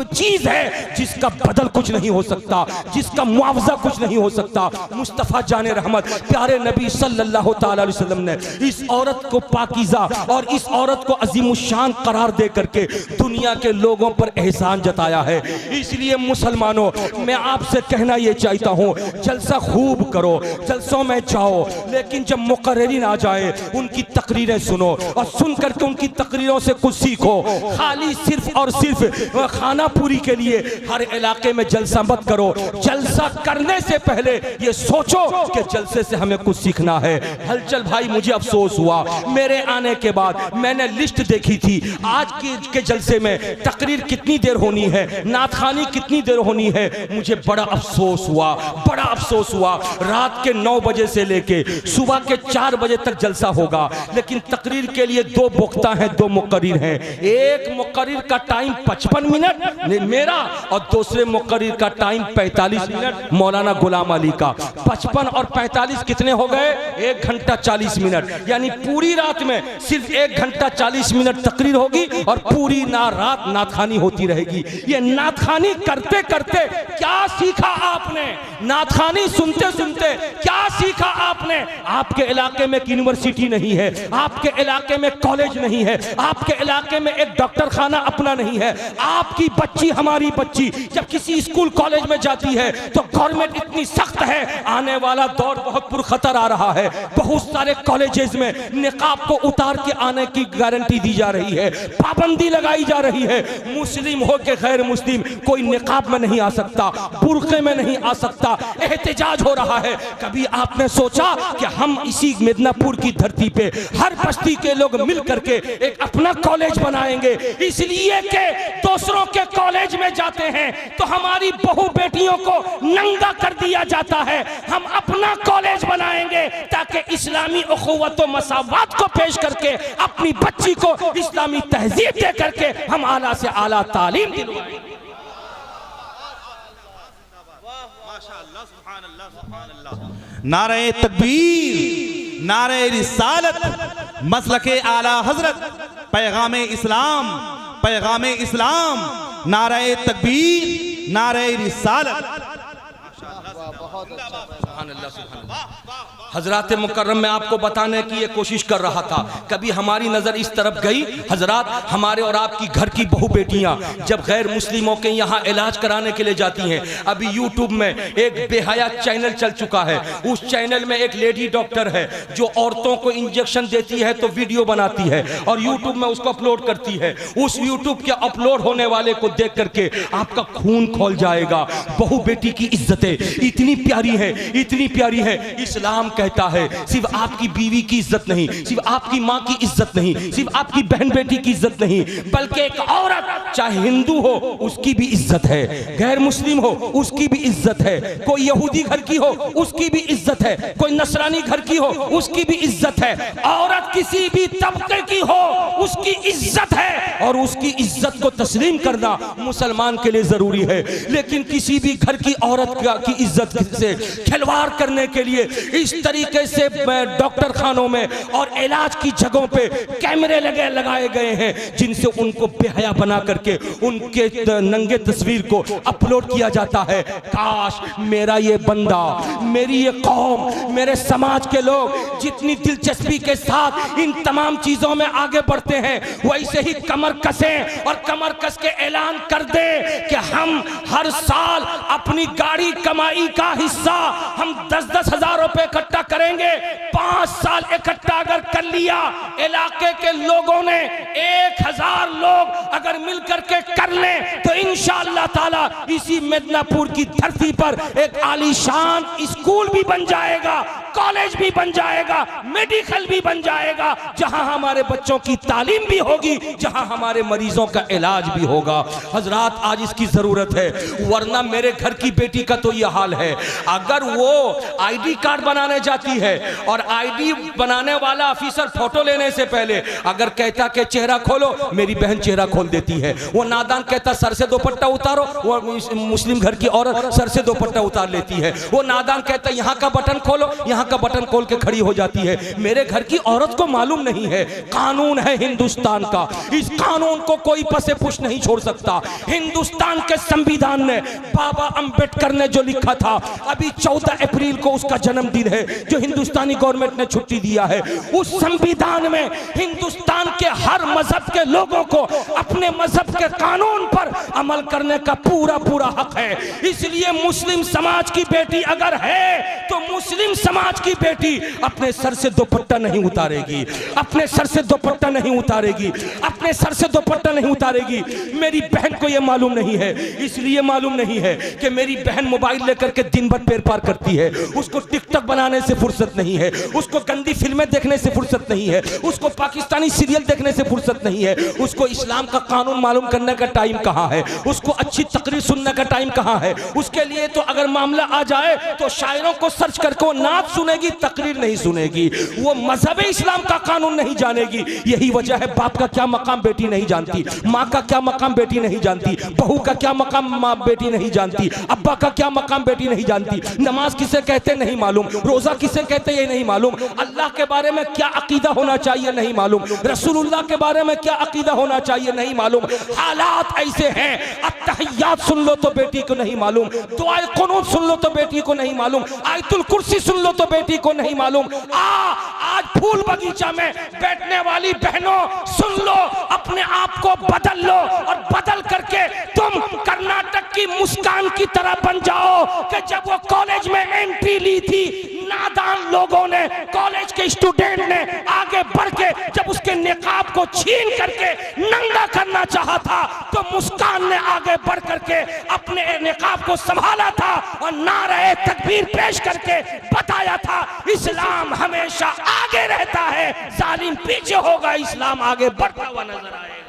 चीज है जिसका बदल कुछ नहीं हो सकता, जिसका मुआवजा कुछ नहीं हो सकता। मुस्तफा जाने रहमत प्यारे नबी सल्लल्लाहु तआला अलैहि वसल्लम ने इस औरत को पाकीज़ा और इस औरत को अजीमुशान करार दे करके दुनिया के लोगों पर एहसान जताया है। इसलिए मुसलमानों, मैं आपसे कहना यह चाहता हूं, जलसा खूब करो, जलसों में जाओ, लेकिन जब मुकर्रिरीन आ जाए उनकी तकरीरें सुनो और सुन करके उनकी तकरीरों से कुछ सीखो। खाली सिर्फ और सिर्फ खाना पूरी के लिए हर इलाके में जलसा मत करो। जलसा करने से पहले ये सोचो कि जलसे से हमें कुछ सीखना है। हलचल भाई, मुझे अफसोस हुआ, मेरे आने के बाद मैंने लिस्ट देखी थी आज के जलसे में तकरीर कितनी देर होनी है, नाथखानी कितनी देर होनी है। मुझे बड़ा अफसोस हुआ। रात के 9 बजे से लेके सुबह के 4 बजे तक जलसा होगा, लेकिन तकरीर के लिए 2 वक्ता हैं, 2 मुकर्रिर हैं। एक मुकर्रिर का टाइम 55 मिनट मेरा और दूसरे मुकर्रिर का टाइम 45 मिनट मौलाना गुलाम अली का। 55 और 45 कितने हो गए? 1 घंटा 40 मिनट। यानी पूरी रात में सिर्फ 1 घंटा 40 मिनट तकरीर होगी और पूरी रात नाथखानी होती रहेगी। ये नाथखानी करते करते क्या सीखा आपने? नाथखानी सुनते सुनते क्या सीखा आपने? आपके इलाके में एक यूनिवर्सिटी नहीं है, आपके इलाके में कॉलेज नहीं है, आपके इलाके में एक डॉक्टर खाना अपना नहीं है। आपकी बच्ची, हमारी बच्ची जब किसी स्कूल कॉलेज में जाती है तो गवर्नमेंट इतनी सख्त है, आने वाला दौर बहुत पुरखतर आ रहा है। बहुत सारे कॉलेजेस में निकाब को उतार के आने की गारंटी दी जा रही है, पाबंदी लगाई जा रही है। मुस्लिम हो के गैर मुस्लिम कोई निकाब में नहीं आ सकता, बुर्के में नहीं आ सकता। एहतजाज हो रहा है। कभी आपने सोचा कि हम इसी मिदनापुर की धरती पे हर बस्ती के लोग मिल करके एक अपना कॉलेज बनाएंगे? इसलिए कि दूसरों के कॉलेज में जाते हैं तो हमारी बहू बेटियों को नंगा कर दिया जाता है। हम अपना कॉलेज बनाएंगे ताकि इस्लामी उखुवत व मसावत को पेश करके अपनी बच्ची को इस्लामी तहजीब दे करके हम आला से आला तालीम दिलवाएंगे। नारे तकबीर, नारे रिसालत, मसलके आला हजरत, पैगाम इस्लाम, पैगाम इस्लाम, नारे तकबीर, नारे रिसालत। हजरात मुकर्रम में आपको बताने की ये कोशिश कर रहा था, कभी हमारी नज़र इस तरफ गई। हजरात, हमारे और आपकी घर की बहू बेटियां जब गैर मुस्लिमों के यहाँ इलाज कराने के लिए जाती हैं, अभी यूट्यूब में एक बेहया चैनल चल चुका है। उस चैनल में एक लेडी डॉक्टर है जो औरतों को इंजेक्शन देती है तो वीडियो बनाती है और यूट्यूब में उसको अपलोड करती है। उस यूट्यूब के अपलोड होने वाले को देख करके आपका खून खौल जाएगा। बहू बेटी की इज्जतें इतनी प्यारी है, इतनी प्यारी है। इस्लाम कहता है सिर्फ आपकी बीवी की इज्जत नहीं, सिर्फ आपकी माँ की इज्जत नहीं, सिर्फ आपकी बहन बेटी की इज्जत नहीं, बल्कि एक औरत चाहे हिंदू हो उसकी भी इज्जत है, गैर मुस्लिम हो उसकी भी इज्जत है, कोई यहूदी घर की हो उसकी भी इज्जत है, कोई नसरानी घर की हो उसकी भी इज्जत है। औरत किसी भी तबके की हो उसकी इज्जत है, और उसकी इज्जत को तस्लीम करना मुसलमान के लिए जरूरी है। लेकिन किसी भी घर की औरत की इज्जत से खिलवाड़ करने के लिए इस तरीके से डॉक्टर खानों में और इलाज की जगहों पे कैमरे लगाए गए हैं, जिनसे उनको बेहया बना करके उनके नंगे तस्वीर को अपलोड किया जाता है। काश मेरा ये बंदा, मेरी ये कौम, मेरे समाज के लोग जितनी दिलचस्पी के साथ इन तमाम चीजों में आगे बढ़ते हैं, वैसे ही कमर कसें और कमर कस के ऐलान कर दे कि हम हर साल अपनी गाड़ी कमाई का हिस्सा हम 10-10 हजार रुपए इकट्ठा करेंगे। 5 साल इकट्ठा अगर कर लिया, इलाके के लोगों ने 1000 लोग अगर मिल करके कर लें तो इंशाअल्लाह ताला इसी मिदनापुर की धरती पर एक आलीशान स्कूल भी बन जाएगा, कॉलेज भी बन जाएगा, मेडिकल भी बन जाएगा, जहां हमारे बच्चों की तालीम भी होगी, जहां हमारे मरीजों का इलाज भी होगा। हजरात आज इसकी जरूरत है, वरना मेरे घर की बेटी का तो यह हाल है। अगर वो आईडी कार्ड बनाने जाती है और आईडी बनाने वाला ऑफिसर फोटो लेने से पहले अगर कहता कि चेहरा खोलो, मेरी बहन चेहरा खोल देती है। वो नादान कहता सर से दुपट्टा उतारो, वो मुस्लिम घर की औरत सर से दुपट्टा उतार लेती है। वो नादान कहता यहाँ का बटन खोलो, यहाँ का बटन खोल के खड़ी हो जाती है। मेरे घर की औरत को मालूम नहीं है कानून है हिंदुस्तान का, इस कानून को कोई पसे पुश नहीं छोड़ सकता। हिंदुस्तान के संविधान ने, बाबा अंबेडकर ने जो लिखा था, अभी 14 अप्रैल को उसका जन्मदिन है जो हिंदुस्तानी गवर्नमेंट ने छुट्टी दिया है। उस संविधान में हिंदुस्तान के हर मजहब के लोगों को अपने मजहब के कानून पर अमल करने का पूरा हक है। इसलिए मुस्लिम समाज की बेटी अगर है तो मुस्लिम समाज की बेटी अपने सर से दुपट्टा नहीं उतारेगी, अपने सर से दुपट्टा नहीं उतारेगी, अपने सर से दुपट्टा नहीं उतारेगी। मेरी बहन को यह मालूम नहीं है, इसलिए मालूम नहीं है कि मेरी बहन मोबाइल लेकर के दिन भर पैर पार करती है। उसको टिकटॉक बनाने से फुर्सत नहीं है, उसको गंदी फिल्में देखने से फुर्सत नहीं है, उसको पाकिस्तानी सीरियल देखने से फुर्सत नहीं है, उसको इस्लाम का कानून मालूम करने का टाइम कहाँ है, उसको अच्छी तकरीर सुनने का टाइम कहाँ है। उसके लिए तो अगर मामला आ जाए तो शायरों को सर्च करके वो नात सुनेगी, तकरीर नहीं सुनेगी, वो मजहब इस्लाम का कानून नहीं जानेगी। यही वजह है बाप का क्या मकाम बेटी नहीं जानती, माँ का क्या मकाम बेटी नहीं जानती, बहू का क्या मकाम माँ बेटी नहीं जानती, अब्बा का क्या मकाम बेटी नहीं जानती, नमाज किसे कहते नहीं मालूम, रोजा किसे कहते ये नहीं मालूम, अल्लाह के बारे में क्या अकीदा होना चाहिए नहीं मालूम, रसूलुल्लाह के बारे में क्या अकीदा होना चाहिए नहीं मालूम। हालात ऐसे हैं, अत्तहियात सुन लो तो बेटी को नहीं मालूम, दुआए कुनूत सुन लो तो बेटी को नहीं मालूम, आयतुल कुर्सी सुन लो तो बेटी को नहीं मालूम। आज फूल बगीचा में बैठने वाली बहनों सुन लो, अपने आप को बदल लो और बदल करके तुम कर्नाटक की मुस्कान की तरह बन जाओ कि जब वो कॉलेज में एंट्री ली थी, नादान लोगों ने, कॉलेज के स्टूडेंट ने आगे बढ़ के जब उसके निकाब को छीन करके नंगा करना चाहा था, तो मुस्कान ने आगे बढ़ करके अपने निकाब को संभाला था और नारे तकबीर पेश करके बताया था इस्लाम हमेशा आगे रहता है, जालिम पीछे होगा, इस्लाम आगे बढ़ता हुआ नजर आएगा।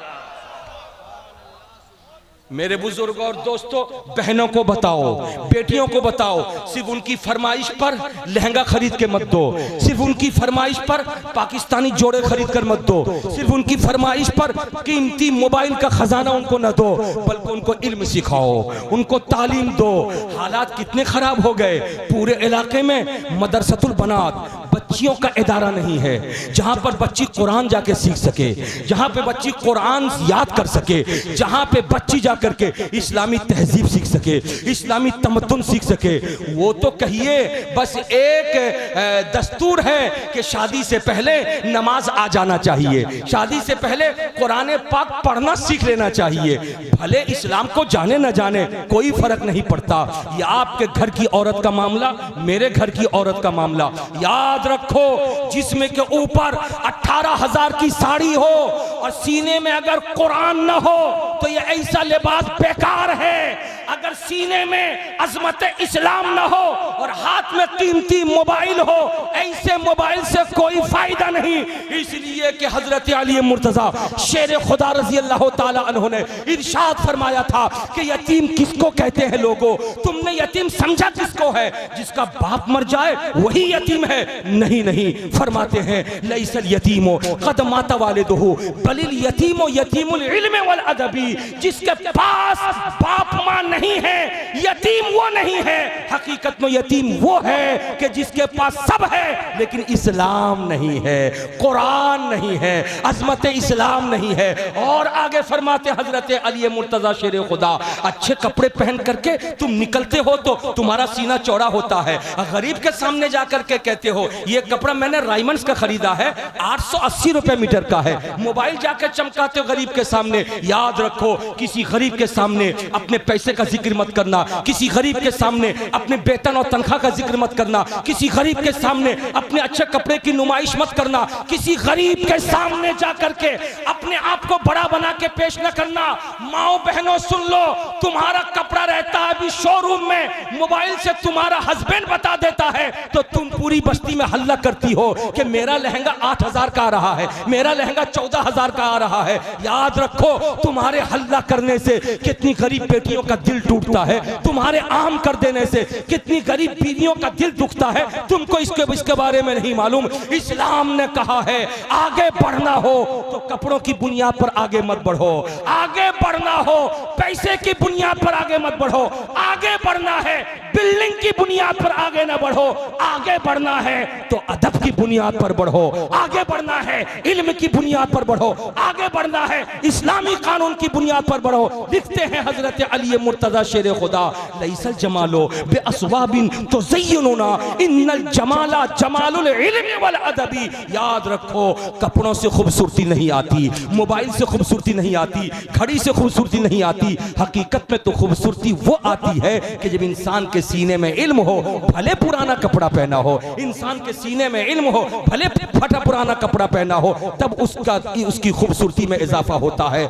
मेरे बुजुर्ग और दोस्तों, बहनों को बताओ, बेटियों को बताओ, सिर्फ उनकी फरमाइश पर लहंगा खरीद के मत दो, सिर्फ उनकी फरमाइश पर पाकिस्तानी जोड़े खरीद कर मत दो, सिर्फ उनकी फरमाइश पर कीमती मोबाइल का खजाना उनको न दो, बल्कि उनको इल्म सिखाओ, उनको तालीम दो। हालात कितने खराब हो गए, पूरे इलाके में मदरसतुल बनात, बच्चियों का इदारा नहीं है जहां पर बच्ची कुरान जाके सीख सके, जहां पे बच्ची कुरान याद कर सके, जहां पे बच्ची जा करके इस्लामी तहजीब सीख सके, इस्लामी तमद्दुन सीख सके। वो तो कहिए बस एक दस्तूर है कि शादी से पहले नमाज आ जाना चाहिए, शादी से पहले कुरान पाक पढ़ना सीख लेना चाहिए। भले इस्लाम को जाने न जाने कोई फर्क नहीं पड़ता। ये आपके घर की औरत का मामला, मेरे घर की औरत का मामला। याद रखो, जिस्म के ऊपर 18,000 की साड़ी हो और सीने में अगर कुरान न हो तो ये ऐसा लिबास बेकार है। अगर सीने में अजमत इस्लाम न हो और हाथ में कीमती मोबाइल हो, ऐसे मोबाइल से कोई फायदा नहीं। इसलिए कि हजरत अली मुर्तजा शेर खुदा रजी अल्लाह ताला अन्हु ने इरशाद फरमाया था कि यतीम किसको कहते हैं लोगों, तुमने यतीम समझा किसको है? जिसका बाप मर जाए वही यतीम है? नहीं नहीं, फरमाते हैं लैसल यतीमो कद माता वालिदहु बलिल यतीमो यतीमुल इल्म वल अदबी। जिसके पास बाप मां नहीं है यतीम वो नहीं है, हकीकत में यतीम वो है कि जिसके पास सब है लेकिन इस्लाम नहीं है, कुरान नहीं है, अजमत इस्लाम नहीं है। और आगे फरमाते हजरत अली मुर्तजा शेर खुदा, अच्छे कपड़े पहन करके तुम निकलते हो तो तुम्हारा सीना चौड़ा होता है, गरीब के सामने जाकर के कहते हो ये कपड़ा मैंने राइमंड्स का खरीदा है 880 रुपए मीटर का है, मोबाइल जाकर चमकाते हो गरीब के सामने। याद रखो किसी गरीब के सामने अपने पैसे का जिक्र मत करना, किसी गरीब के सामने अपने वेतन और तनख्वाह का जिक्र मत करना, किसी गरीब के सामने अपने अच्छे कपड़े की नुमाइश मत करना, किसी गरीब के सामने जाकर के अपने आप को बड़ा बना के पेश न करना। माओ बहनों सुन लो, तुम्हारा कपड़ा रहता है अभी शोरूम में, मोबाइल से तुम्हारा हस्बैंड बता देता है तो तुम पूरी बस्ती में हल्ला करती हो कि मेरा लहंगा 8000 का आ रहा है, मेरा लहंगा 14000 का आ रहा है। याद रखो तुम्हारे हल्ला करने से कितनी गरीब बेटियों का दिल टूटता है, तुम्हारे आम कर देने से कितनी गरीब बीवियों का दिल दुखता है, तुमको इसके बारे में नहीं मालूम। इस्लाम ने कहा है आगे बढ़ना हो तो कपड़ों की बुनियाद पर आगे मत बढ़ो, आगे बढ़ना हो पैसे की बुनियाद पर आगे मत बढ़ो, आगे बढ़ना है बिल्डिंग की बुनियाद पर आगे ना बढ़ो, आगे बढ़ना है तो अदब की बुनियाद पर बढ़ो, आगे बढ़ना है इल्म की बुनियाद पर बढ़ो, आगे बढ़ना है इस्लामी कानून की बुनियाद पर बढ़ो। लिखते हैं हजरत अली मुर्तजा शेर खुदा, लैसल जमालो बे अस्वाबिन तुज़य्यिनुना इन्नल जमाला जमालुल इल्म वल अदबी। याद रखो कपड़ों से खूबसूरती नहीं आती, मोबाइल से खूबसूरती नहीं आती, घड़ी से खूबसूरती नहीं आती, हकीकत में तो खूबसूरती वो आती है कि जब इंसान के सीने में इल्म हो, भले पुराना कपड़ा पहना हो, इंसान के सीने में इल्म हो भले फटा पुराना कपड़ा पहना हो, तब उसकी खूबसूरती में इजाफा होता है।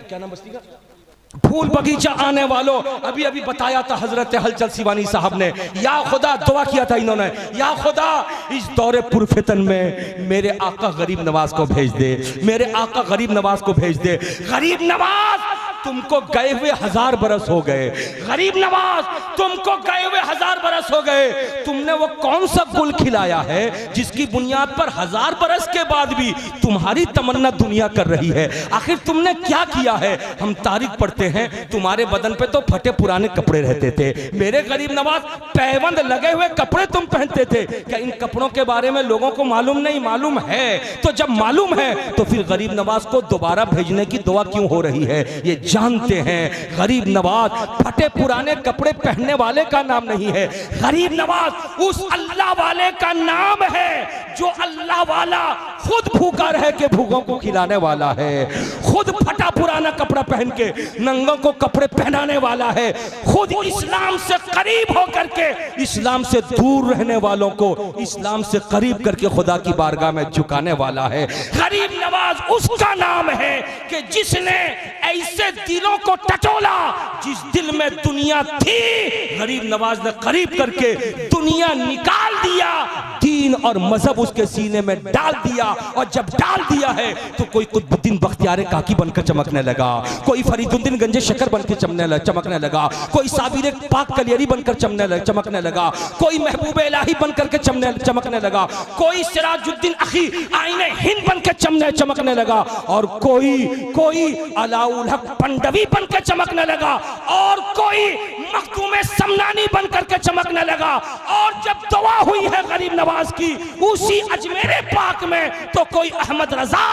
क्या नाम बस्ती का? फूल बगीचा आने वालों, अभी अभी बताया था हजरत हलचल सिवानी साहब ने, या खुदा दुआ किया था इन्होंने, या खुदा इस दौरे पुरफितन में मेरे आका गरीब नवाज को भेज दे, मेरे आका गरीब नवाज को भेज दे। गरीब नवाज तुमको गए हुए 1000 बरस हो गए, गरीब नवाज तुमको गए हुए 1000 बरस हो गए, तुमने वो कौन सा गुल खिलाया है जिसकी बुनियाद पर 1000 बरस के बाद भी तुम्हारी तमन्ना दुनिया कर रही है? आखिर तुमने क्या किया है? हम तारीख पढ़ते हैं तुम्हारे बदन पे तो फटे पुराने कपड़े रहते थे, मेरे गरीब नवाज पैबंद लगे हुए कपड़े तुम पहनते थे। क्या इन कपड़ों के बारे में लोगों को मालूम नहीं? मालूम है। तो जब मालूम है तो फिर गरीब नवाज को दोबारा भेजने की दुआ क्यों हो रही है? ये जानते हैं गरीब नवाज फटे पुराने कपड़े पहनने वाले का नाम नहीं है, गरीब नवाज उस अल्लाह वाले का नाम है जो अल्लाह वाला खुद भूखा रह के भूखों को खिलाने वाला है, खुद फटा पुराना कपड़ा पहन के नंगों को कपड़े पहनाने वाला है, खुद इस्लाम से करीब होकर के इस्लाम से दूर रहने वालों को इस्लाम से करीब करके खुदा की बारगाह में झुकाने वाला है। गरीब नवाज उसका नाम है कि जिसने ऐसे दिलों को टटोला जिस दिल में दुनिया थी, गरीब नवाज ने करीब करके दुनिया निकाल दिया, दीन और मजहब उसके सीने में डाल दिया। और जब डाल दिया है तो कोई कुतुबुद्दीन बख्तियार काकी बनकर चमकने लगा, कोई फरीदुद्दीन गंजे शकर बनकर चमकने लगा, कोई साबिर पाक कलियरी बनकर चमकने लगा, कोई महबूब इलाही बनकर के चमकने लगा, कोई सिराजुद्दीन अखी आईने हिंद बनकर चमकने लगा, और कोई अलाउल हक पंडवी बनकर चमकने लगा, और कोई मखदूम समनानी बनकर के चमकने लगा। और जब दुआ हुई है गरीब नवाज की उसी अजमेरे पाक में, तो कोई अहमद रजा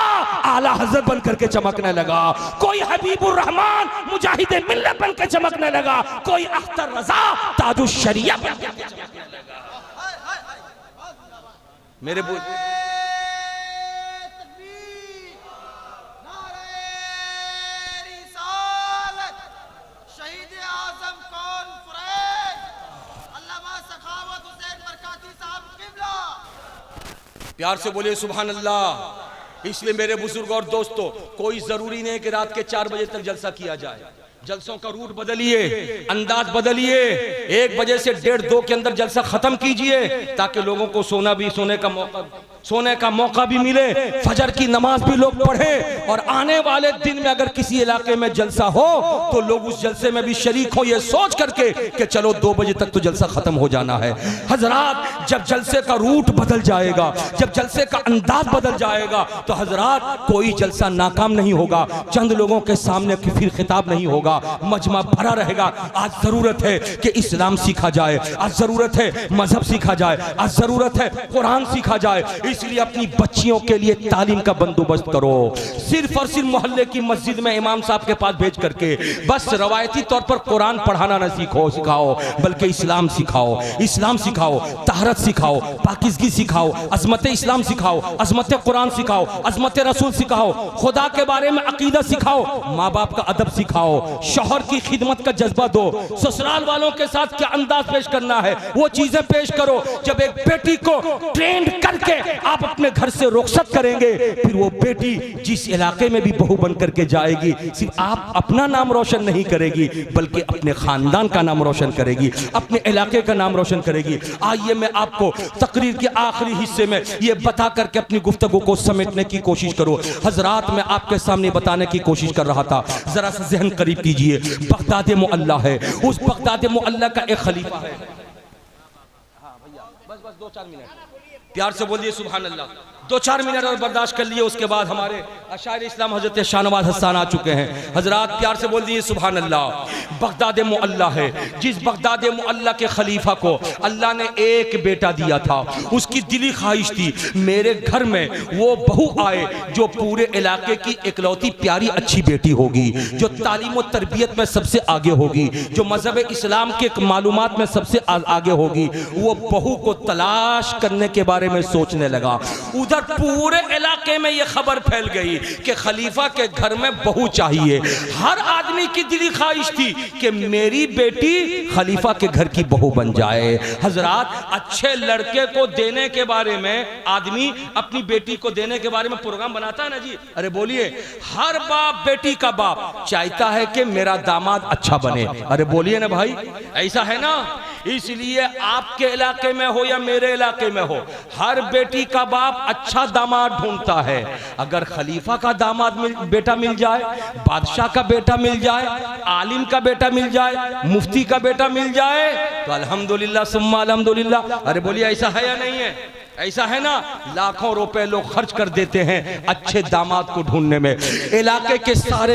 आला हजरत बनकर के चमकने लगा, कोई हबीबुर रहमान मुजाहिद मिल्लत बनकर चमकने लगा, कोई अख्तर रजा ताजुश शरिया बनकर के चमकने लगा। मेरे बोल प्यार से बोलिए सुभान अल्लाह। इसलिए मेरे बुजुर्ग और दोस्तों, कोई जरूरी नहीं कि रात के 4 बजे तक जलसा किया जाए, जलसों का रूट बदलिए, अंदाज बदलिए। 1 बजे से 1:30 2 के अंदर जलसा खत्म कीजिए ताकि लोगों को सोने का मौका भी मिले, फजर की नमाज भी लोग पढ़ें, और आने वाले दिन में अगर किसी इलाके में जलसा हो तो लोग उस जलसे में भी शरीक हो, ये सोच करके कि चलो 2 बजे तक तो जलसा खत्म हो जाना है। हजरात, जब जलसे का रूट बदल जाएगा, जब जलसे का अंदाज बदल जाएगा तो हजरात कोई जलसा नाकाम नहीं होगा, चंद लोगों के सामने फिर खिताब नहीं होगा, मजमा भरा रहेगा। आज जरूरत है कि इस्लाम सीखा जाए, आज जरूरत है मजहब सीखा जाए, आज जरूरत है कुरान सीखा जाए। इसलिए अपनी बच्चियों के लिए तालीम का बंदोबस्त करो। सिर्फ और सिर्फ मोहल्ले की मस्जिद में इमाम साहब के पास भेज करके बस रवायती तौर पर कुरान पढ़ाना न सिखाओ, बल्कि इस्लाम सिखाओ, इस्लाम सिखाओ, तहरत सिखाओ, पाकिज़गी सिखाओ, अजमत इस्लाम सिखाओ, अजमत कुरान सिखाओ, अजमत रसूल सिखाओ, खुदा के बारे में अकीदा सिखाओ, माँ बाप का अदब सिखाओ, शौहर की खिदमत का जज्बा दो, ससुराल वालों के साथ क्या अंदाज पेश करना है वो चीजें पेश करो। जब एक बेटी को ट्रेंड करके आप अपने घर से रुखसत करेंगे, फिर वो बेटी जिस इलाके में भी बहू बन करके जाएगी, सिर्फ आप अपना नाम रोशन नहीं करेगी बल्कि अपने खानदान का नाम रोशन करेगी, अपने इलाके का नाम रोशन करेगी। आइए मैं आपको तकरीर के आखिरी हिस्से में ये बता करके अपनी गुफ्तगू को समेटने की कोशिश करूं। हजरात, मैं आपके सामने बताने की कोशिश कर रहा था, जरा सा जहन करीब कीजिए। बगदाद मुअल्ला है, उस बगदाद मुअल्ला का एक खलीफा है। हाँ भैया, बस 2-4 मिनट प्यार से बोलिए सुभान अल्लाह। 2-4 मिनट और बर्दाश्त कर लिए, उसके बाद हमारे अशायर इस्लाम हजरत शाहनवाज हसन आ चुके हैं। हजरात प्यार से बोल दिए सुभान अल्लाह। बगदाद मुअल्ला है, जिस बगदाद मुअल्ला के खलीफा को अल्लाह ने एक बेटा दिया था, उसकी दिली ख्वाहिश थी मेरे घर में वो बहू आए जो पूरे इलाके की इकलौती प्यारी अच्छी बेटी होगी, जो तालीम और तरबियत में सबसे आगे होगी, जो मजहब इस्लाम के मालूमात में सबसे आगे होगी। वो बहू को तलाश करने के बारे में सोचने लगा। उधर पूरे इलाके में यह खबर फैल गई कि खलीफा के घर में बहू चाहिए। हर आदमी की दिली ख्वाहिश थी कि मेरी बेटी खलीफा के घर की बहू बन जाए। हजरात, अच्छे लड़के को देने के बारे में आदमी अपनी बेटी को देने के बारे में प्रोग्राम बनाता है ना जी। अरे बोलिए, हर बाप, बेटी का बाप चाहता है कि मेरा दामाद अच्छा बने। अरे बोलिए ना भाई, ऐसा है ना। इसलिए आपके इलाके में हो या मेरे इलाके में हो, हर बेटी का बाप अच्छा दामाद ढूंढता है। अगर खलीफा का दामाद बेटा मिल जाए, बादशाह का बेटा मिल जाए, आलिम का बेटा मिल जाए, मुफ्ती का बेटा मिल जाए तो अल्हम्दुलिल्लाह सुम्मा अल्हम्दुलिल्लाह। अरे बोलिए, ऐसा है या नहीं है? ऐसा है ना। लाखों रुपए लोग खर्च कर देते हैं अच्छे दामाद को ढूंढने में। इलाके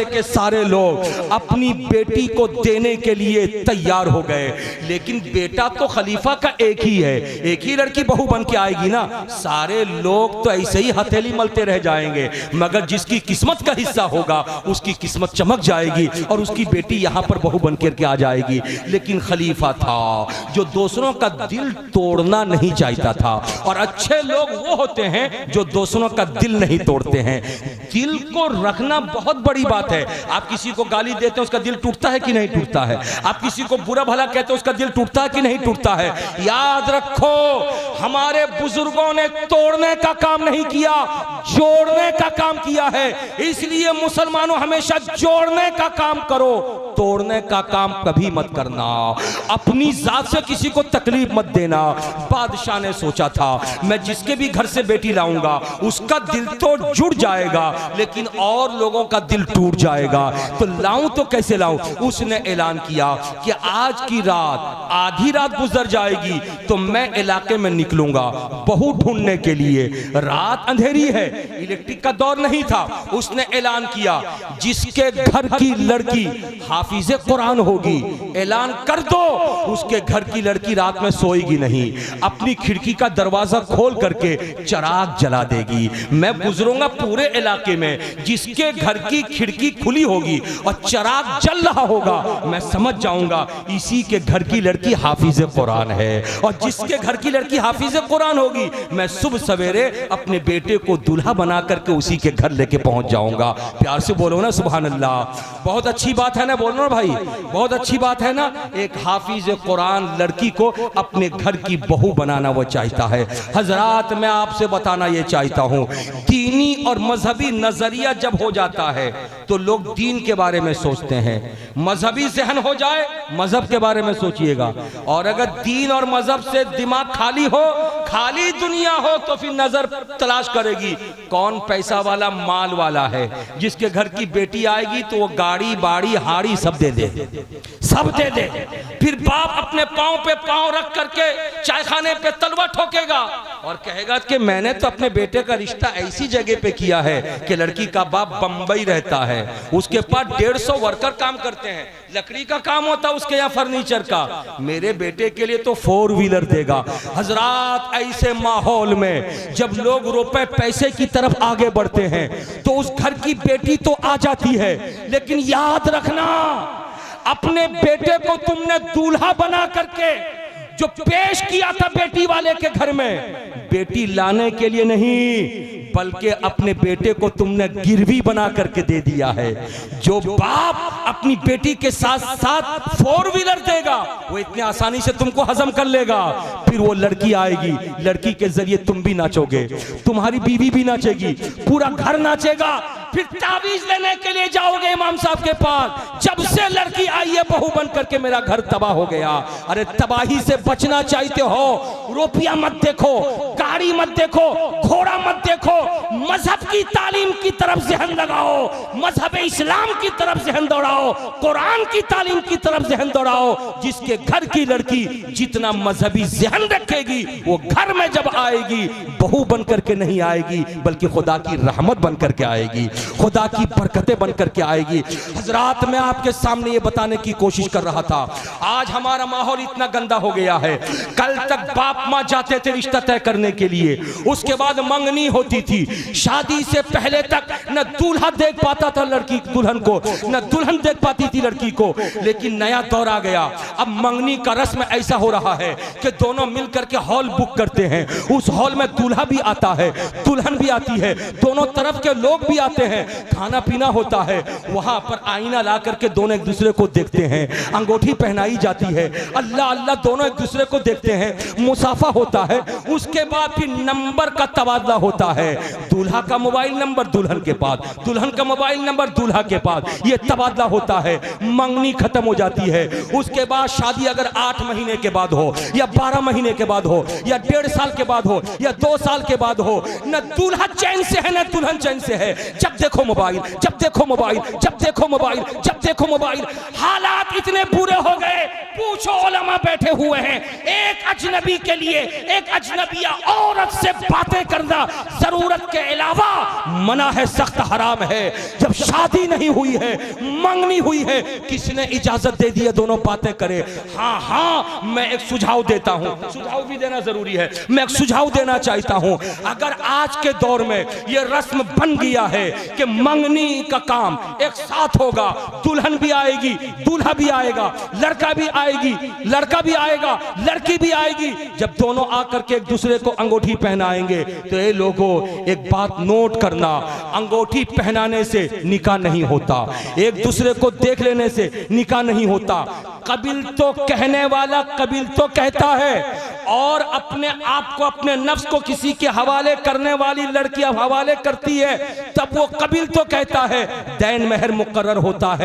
के सारे लोग अपनी बेटी को देने के लिए तैयार हो गए, लेकिन बेटा तो खलीफा का एक ही है, एक ही लड़की बहू बन के आएगी ना। सारे लोग तो ऐसे ही हथेली मलते रह जाएंगे, मगर जिसकी किस्मत का हिस्सा होगा उसकी किस्मत चमक जाएगी और उसकी बेटी यहाँ पर बहू बन के आ जाएगी। लेकिन खलीफा था जो दूसरों का दिल तोड़ना नहीं चाहता था, और अच्छे लोग वो होते हैं जो दूसरों का दिल नहीं तोड़ते हैं। दिल को रखना बहुत बड़ी बात है। आप किसी को गाली देते हैं, उसका दिल टूटता है कि नहीं टूटता है? आप किसी को बुरा भला कहते हैं, उसका दिल टूटता है कि नहीं टूटता है? याद रखो, हमारे बुजुर्गों ने तोड़ने का काम नहीं किया, जोड़ने का काम किया है। इसलिए मुसलमानों, हमेशा जोड़ने का काम करो, तोड़ने का काम कभी मत करना। अपनी जात से किसी को तकलीफ मत देना। बादशाह ने सोचा था मैं जिसके भी घर से बेटी लाऊंगा उसका दिल तो जुड़ जाएगा, लेकिन और लोगों का दिल टूट जाएगा, तो लाऊं तो कैसे लाऊं? उसने ऐलान किया कि आज की रात, आधी रात गुजर जाएगी तो मैं इलाके में निकलूंगा बहू ढूंढने के लिए। रात अंधेरी है, इलेक्ट्रिक का दौर नहीं था। उसने ऐलान किया जिसके घर की लड़की हाफिज़े कुरान होगी, ऐलान कर दो उसके घर की लड़की रात में सोएगी नहीं, अपनी खिड़की का दरवाजा खोल करके चिराग जला देगी। मैं गुजरूंगा पूरे इलाके में, जिसके घर की खिड़की खुली होगी और चिराग जल रहा होगा, मैं समझ जाऊंगा इसी के घर की लड़की हाफिज़ कुरान है। और जिसके घर की लड़की हाफिज़ कुरान होगी, मैं सुबह सवेरे अपने बेटे को दूल्हा बना करके उसी के घर लेके पहुंच जाऊंगा। प्यार से बोलो ना सुभान अल्लाह। बहुत अच्छी बात है ना, बोलो ना भाई, बहुत अच्छी बात है ना। एक हाफिज़ कुरान लड़की को अपने घर की बहू बनाना वो चाहता है। हजरात, मैं आपसे बताना ये चाहता हूँ, दीनी और मजहबी नजरिया जब हो जाता है तो लोग दीन के बारे में सोचते हैं। मजहबी जहन हो जाए, मजहब के बारे में सोचिएगा। और अगर दीन और मजहब से दिमाग खाली हो, खाली दुनिया हो, तो फिर नजर तलाश करेगी कौन पैसा वाला, माल वाला है, जिसके घर की बेटी आएगी तो वो गाड़ी बाड़ी हाड़ी सब दे दे, सब दे दे। फिर बाप अपने पांव पे पांव रख करके चायखाने पे तलवा ठोकेगा और कहेगा कि मैंने तो अपने बेटे का रिश्ता ऐसी जगह पे किया है कि लड़की का बाप बंबई रहता है, उसके पास 150 वर्कर काम करते हैं, लकड़ी का काम होता है उसके यहाँ, फर्नीचर का। मेरे बेटे के लिए तो 4 व्हीलर देगा। हजरात, ऐसे माहौल में जब लोग रुपए पैसे की तरफ आगे बढ़ते हैं तो उस घर की बेटी तो आ जाती है, लेकिन याद रखना, अपने बेटे को तुमने दूल्हा बना करके जो पेश किया था बेटी वाले के घर में, बेटी लाने के लिए नहीं, बल्कि अपने बेटे को तुमने गिरवी बना करके दे दिया है। जो बाप अपनी बेटी के साथ साथ 4 व्हीलर देगा, वो इतने आसानी से तुमको हजम कर लेगा। फिर वो लड़की आएगी, लड़की के जरिए तुम भी नाचोगे, तुम्हारी बीवी भी नाचेगी, पूरा घर नाचेगा। फिर तावीज लेने के लिए जाओगे इमाम साहब के पास, जब से लड़की आई है बहू बन करके मेरा घर तबाह हो गया। अरे तबाही से बचना चाहते हो, रुपया मत देखो, गाड़ी मत देखो, घोड़ा मत देखो, मजहब की तालीम की तरफ जहन लगाओ, मजहब इस्लाम की तरफ जहन दौड़ाओ, कुरान की तालीम की तरफ जहन दौड़ाओ। जिसके घर की लड़की जितना मजहबी जहन रखेगी, वो घर में जब आएगी बहू बन करके नहीं आएगी, बल्कि खुदा की रहमत बन करके आएगी, खुदा की बरकतें बन करके आएगी। हजरात, मैं आपके सामने ये बताने की कोशिश कर रहा था, आज हमारा माहौल इतना गंदा हो गया है। कल तक बाप माँ जाते थे रिश्ता तय करने के लिए, उसके बाद मंगनी होती थी। शादी से पहले तक न दूल्हा देख पाता था लड़की दुल्हन को, न दुल्हन देख पाती थी लड़की को। लेकिन नया दौर आ गया, अब मंगनी का रस्म ऐसा हो रहा है कि दोनों मिल करके हॉल बुक करते हैं, उस हॉल में दूल्हा भी आता है, दुल्हन भी आती है, दोनों तरफ के लोग भी आते हैं, खाना पीना होता है। वहां पर आईना ला करके दोनों एक दूसरे को देखते हैं, अंगूठी पहनाई जाती है, अल्लाह अल्लाह दोनों एक दूसरे को देखते हैं, मुसाफा होता है। उसके बाद फिर नंबर का तबादला होता है, दूल्हा का मोबाइल नंबर दुल्हन के पास, दुल्हन का मोबाइल नंबर दूल्हा के पास, ये तबादला होता है। मंगनी खत्म हो जाती है। उसके बाद शादी अगर 8 महीने के बाद हो, या 12 महीने के बाद हो, या 1.5 साल के बाद हो, या 2 साल के बाद हो, न दूल्हा चैन से है न दुल्हन चैन से है। जब देखो मोबाइल, जब देखो मोबाइल, जब देखो मोबाइल, जब देखो मोबाइल। हालात इतने बुरे हो गए, पूछो, उलमा बैठे हुए हैं, एक अजनबी के लिए एक अजनबिया औरत से बातें करना जरूरत के अलावा मना है, सख्त हराम है। जब शादी नहीं हुई है, मंगनी हुई है, किसने इजाजत दे दी है दोनों बातें करे? हाँ हाँ, मैं एक सुझाव देता हूं, सुझाव भी देना जरूरी है। मैं एक सुझाव देना चाहता हूं, अगर आज के दौर में यह रस्म बन गया है कि मंगनी का काम एक साथ होगा, दुल्हन भी आएगी, दूल्हा भी आएगा, लड़का भी आएगी, लड़का भी आएगा, लड़की भी आएगी, जब दोनों आकर के एक दूसरे को अंगूठी पहनाएंगे, तो ये लोगों एक बात नोट करना, अंगूठी पहनाने से निकाह नहीं होता, एक दूसरे को देख लेने से निकाह नहीं होता। कबिल तो कहने वाला कबिल तो कहता है, और अपने आप को, अपने नफ्स को किसी के हवाले करने वाली लड़कियां हवाले करती है, तब वो कबिल तो कहता है, दैन महर मुकर्रर होता है।